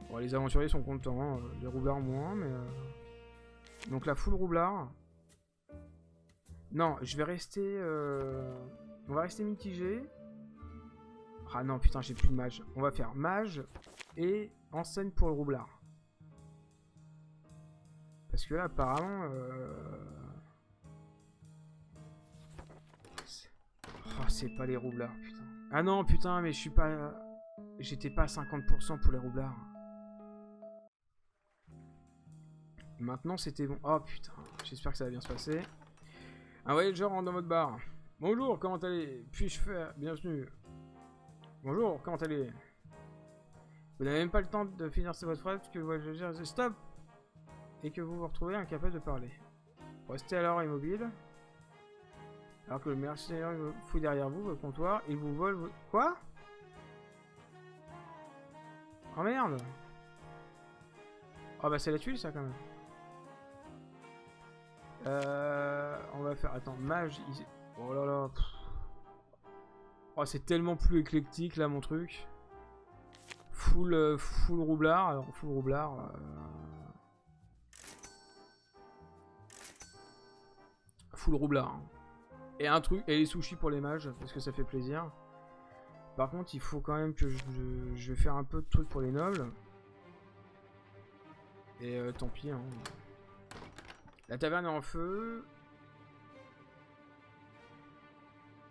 Bon, les aventuriers sont contents, les roublards moins, mais... Donc la full roublard. Non, je vais rester... On va rester mitigé. Ah non, putain, j'ai plus de mage. On va faire mage et enseigne pour le roublard. Parce que là, apparemment... Oh, c'est pas les roublards, putain. Ah non, putain, mais je suis pas... J'étais pas à 50% pour les roublards. Maintenant, c'était bon. Oh, putain. J'espère que ça va bien se passer. Un voyageur rentre dans votre bar. Bonjour, comment allez? Puis-je faire? Bienvenue. Bonjour, comment allez? Vous n'avez même pas le temps de finir votre phrase que le voyageur dit stop! Et que vous vous retrouvez incapable de parler. Restez alors immobile. Alors que le mercenaire fout derrière vous, votre comptoir, il vous vole votre... Quoi? Oh merde! Oh bah c'est la tuile ça quand même. On va faire... Attends, mage... Oh là là... Oh c'est tellement plus éclectique là mon truc. Full roublard. Alors full roublard... Full roublard. Hein. Et un truc... Et les sushis pour les mages, parce que ça fait plaisir. Par contre il faut quand même que je vais faire un peu de trucs pour les nobles. Et tant pis hein. La taverne est en feu.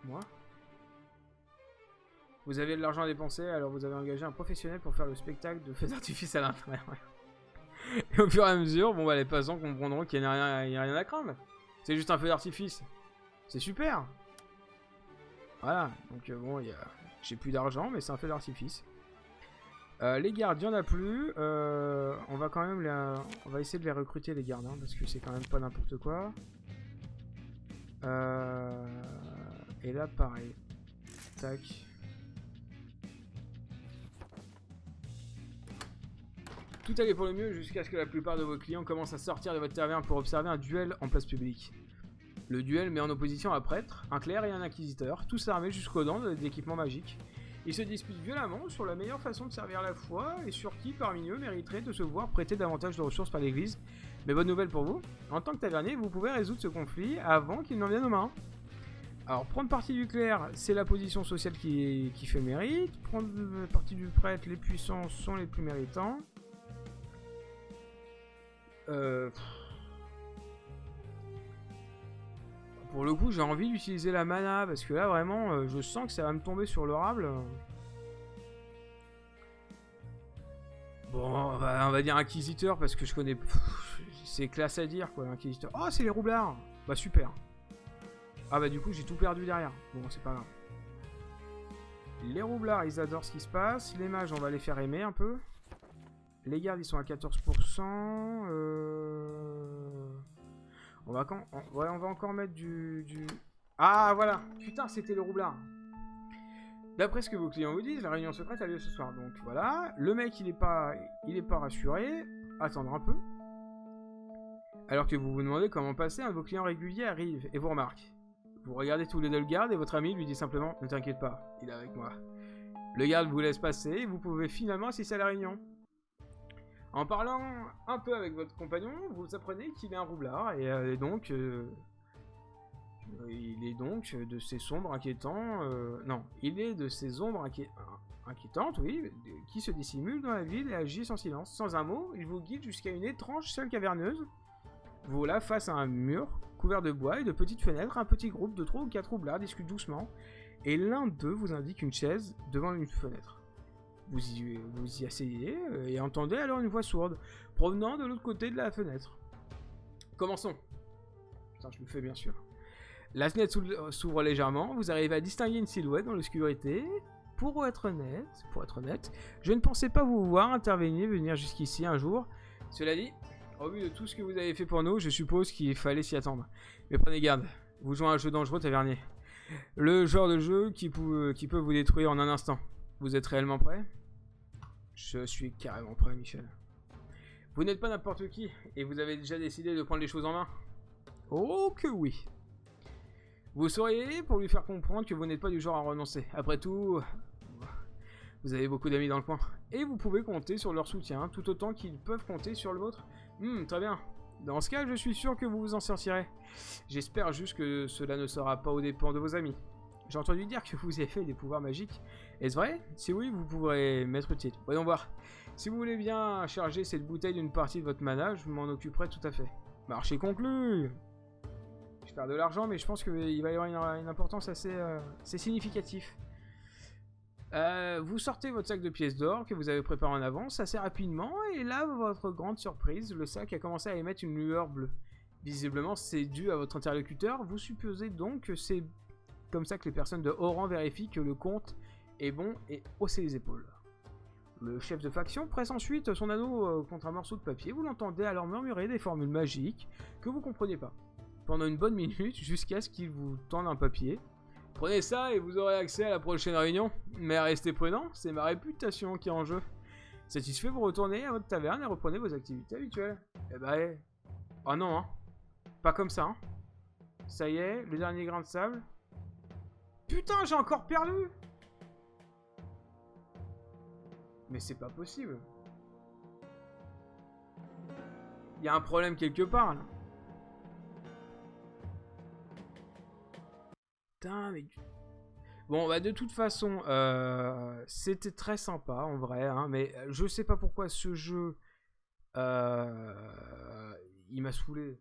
Moi. Vous avez de l'argent à dépenser, alors vous avez engagé un professionnel pour faire le spectacle de feux d'artifice à l'intérieur. Et au fur et à mesure, bon bah les passants comprendront qu'il n'y a rien à craindre. C'est juste un feu d'artifice. C'est super. Voilà, donc bon, j'ai plus d'argent, mais c'est un feu d'artifice. Les gardes, il n'y en a plus. On va quand même on va essayer de les recruter les gardes, hein, parce que c'est quand même pas n'importe quoi. Et là, pareil. Tac. Tout allait pour le mieux jusqu'à ce que la plupart de vos clients commencent à sortir de votre taverne pour observer un duel en place publique. Le duel met en opposition un prêtre, un clerc et un inquisiteur, tous armés jusqu'aux dents d'équipements magiques. Ils se disputent violemment sur la meilleure façon de servir la foi et sur qui parmi eux mériterait de se voir prêter davantage de ressources par l'église. Mais bonne nouvelle pour vous, en tant que tavernier, vous pouvez résoudre ce conflit avant qu'il n'en vienne aux mains. Alors prendre parti du clerc, c'est la position sociale qui fait mérite. Prendre parti du prêtre, les puissants sont les plus méritants. Pour le coup, j'ai envie d'utiliser la mana, parce que là, vraiment, je sens que ça va me tomber sur l'orable. Bon, on va dire inquisiteur, parce que je connais... C'est classe à dire, quoi, inquisiteur. Oh, c'est les roublards. Bah, super. Ah bah, du coup, j'ai tout perdu derrière. Bon, c'est pas grave. Les roublards, ils adorent ce qui se passe. Les mages, on va les faire aimer un peu. Les gardes, ils sont à 14%. On va encore mettre du... Ah, voilà. Putain, c'était le roublard. D'après ce que vos clients vous disent, la réunion secrète a lieu ce soir. Donc, voilà. Le mec, il est pas rassuré. Attendre un peu. Alors que vous vous demandez comment passer, un de vos clients réguliers arrive et vous remarque. Vous regardez tous les deux le garde et votre ami lui dit simplement « Ne t'inquiète pas, il est avec moi ». Le garde vous laisse passer et vous pouvez finalement assister à la réunion. En parlant un peu avec votre compagnon, vous apprenez qu'il est un roublard et donc il est donc de ces sombres inquiétants. Non, il est de ces ombres inquiétantes, oui, qui se dissimulent dans la ville et agissent en silence. Sans un mot, il vous guide jusqu'à une étrange salle caverneuse. Vous là face à un mur couvert de bois et de petites fenêtres. Un petit groupe de 3 ou 4 roublards discute doucement et l'un d'eux vous indique une chaise devant une fenêtre. Vous y asseyez et entendez alors une voix sourde provenant de l'autre côté de la fenêtre. Commençons. Putain, je me fais bien sûr. La fenêtre s'ouvre légèrement. Vous arrivez à distinguer une silhouette dans l'obscurité. Pour être honnête, je ne pensais pas vous voir intervenir jusqu'ici un jour. Cela dit, Au vu de tout ce que vous avez fait pour nous, je suppose qu'il fallait s'y attendre. Mais prenez garde, vous jouez à un jeu dangereux, tavernier. Le genre de jeu qui peut vous détruire en un instant. Vous êtes réellement prêt? Je suis carrément prêt, Michel. Vous n'êtes pas n'importe qui, et vous avez déjà décidé de prendre les choses en main? Oh que oui. Vous sauriez pour lui faire comprendre que vous n'êtes pas du genre à renoncer. Après tout, vous avez beaucoup d'amis dans le coin. Et vous pouvez compter sur leur soutien, tout autant qu'ils peuvent compter sur le vôtre. Très bien. Dans ce cas, je suis sûr que vous vous en sortirez. J'espère juste que cela ne sera pas aux dépens de vos amis. J'ai entendu dire que vous avez fait des pouvoirs magiques. Est-ce vrai? Si oui, vous pourrez m'être utile. Voyons voir. Si vous voulez bien charger cette bouteille d'une partie de votre mana, je m'en occuperai tout à fait. Marché conclu! Je perds de l'argent, mais je pense qu'il va y avoir une importance assez significative. Vous sortez votre sac de pièces d'or que vous avez préparé en avance assez rapidement, et là, votre grande surprise, le sac a commencé à émettre une lueur bleue. Visiblement, c'est dû à votre interlocuteur. Vous supposez donc que c'est comme ça que les personnes de haut rang vérifient que le compte est bon et haussez les épaules. Le chef de faction presse ensuite son anneau contre un morceau de papier. Vous l'entendez alors murmurer des formules magiques que vous comprenez pas. Pendant une bonne minute, jusqu'à ce qu'il vous tende un papier. Prenez ça et vous aurez accès à la prochaine réunion. Mais restez prudent, c'est ma réputation qui est en jeu. Satisfait, vous retournez à votre taverne et reprenez vos activités habituelles. Oh non, hein. Pas comme ça, hein. Ça y est, le dernier grain de sable. Putain, j'ai encore perdu! Mais c'est pas possible. Il y a un problème quelque part, là. Putain, mais... Bon, bah de toute façon, c'était très sympa, en vrai, hein, mais je sais pas pourquoi ce jeu... il m'a saoulé.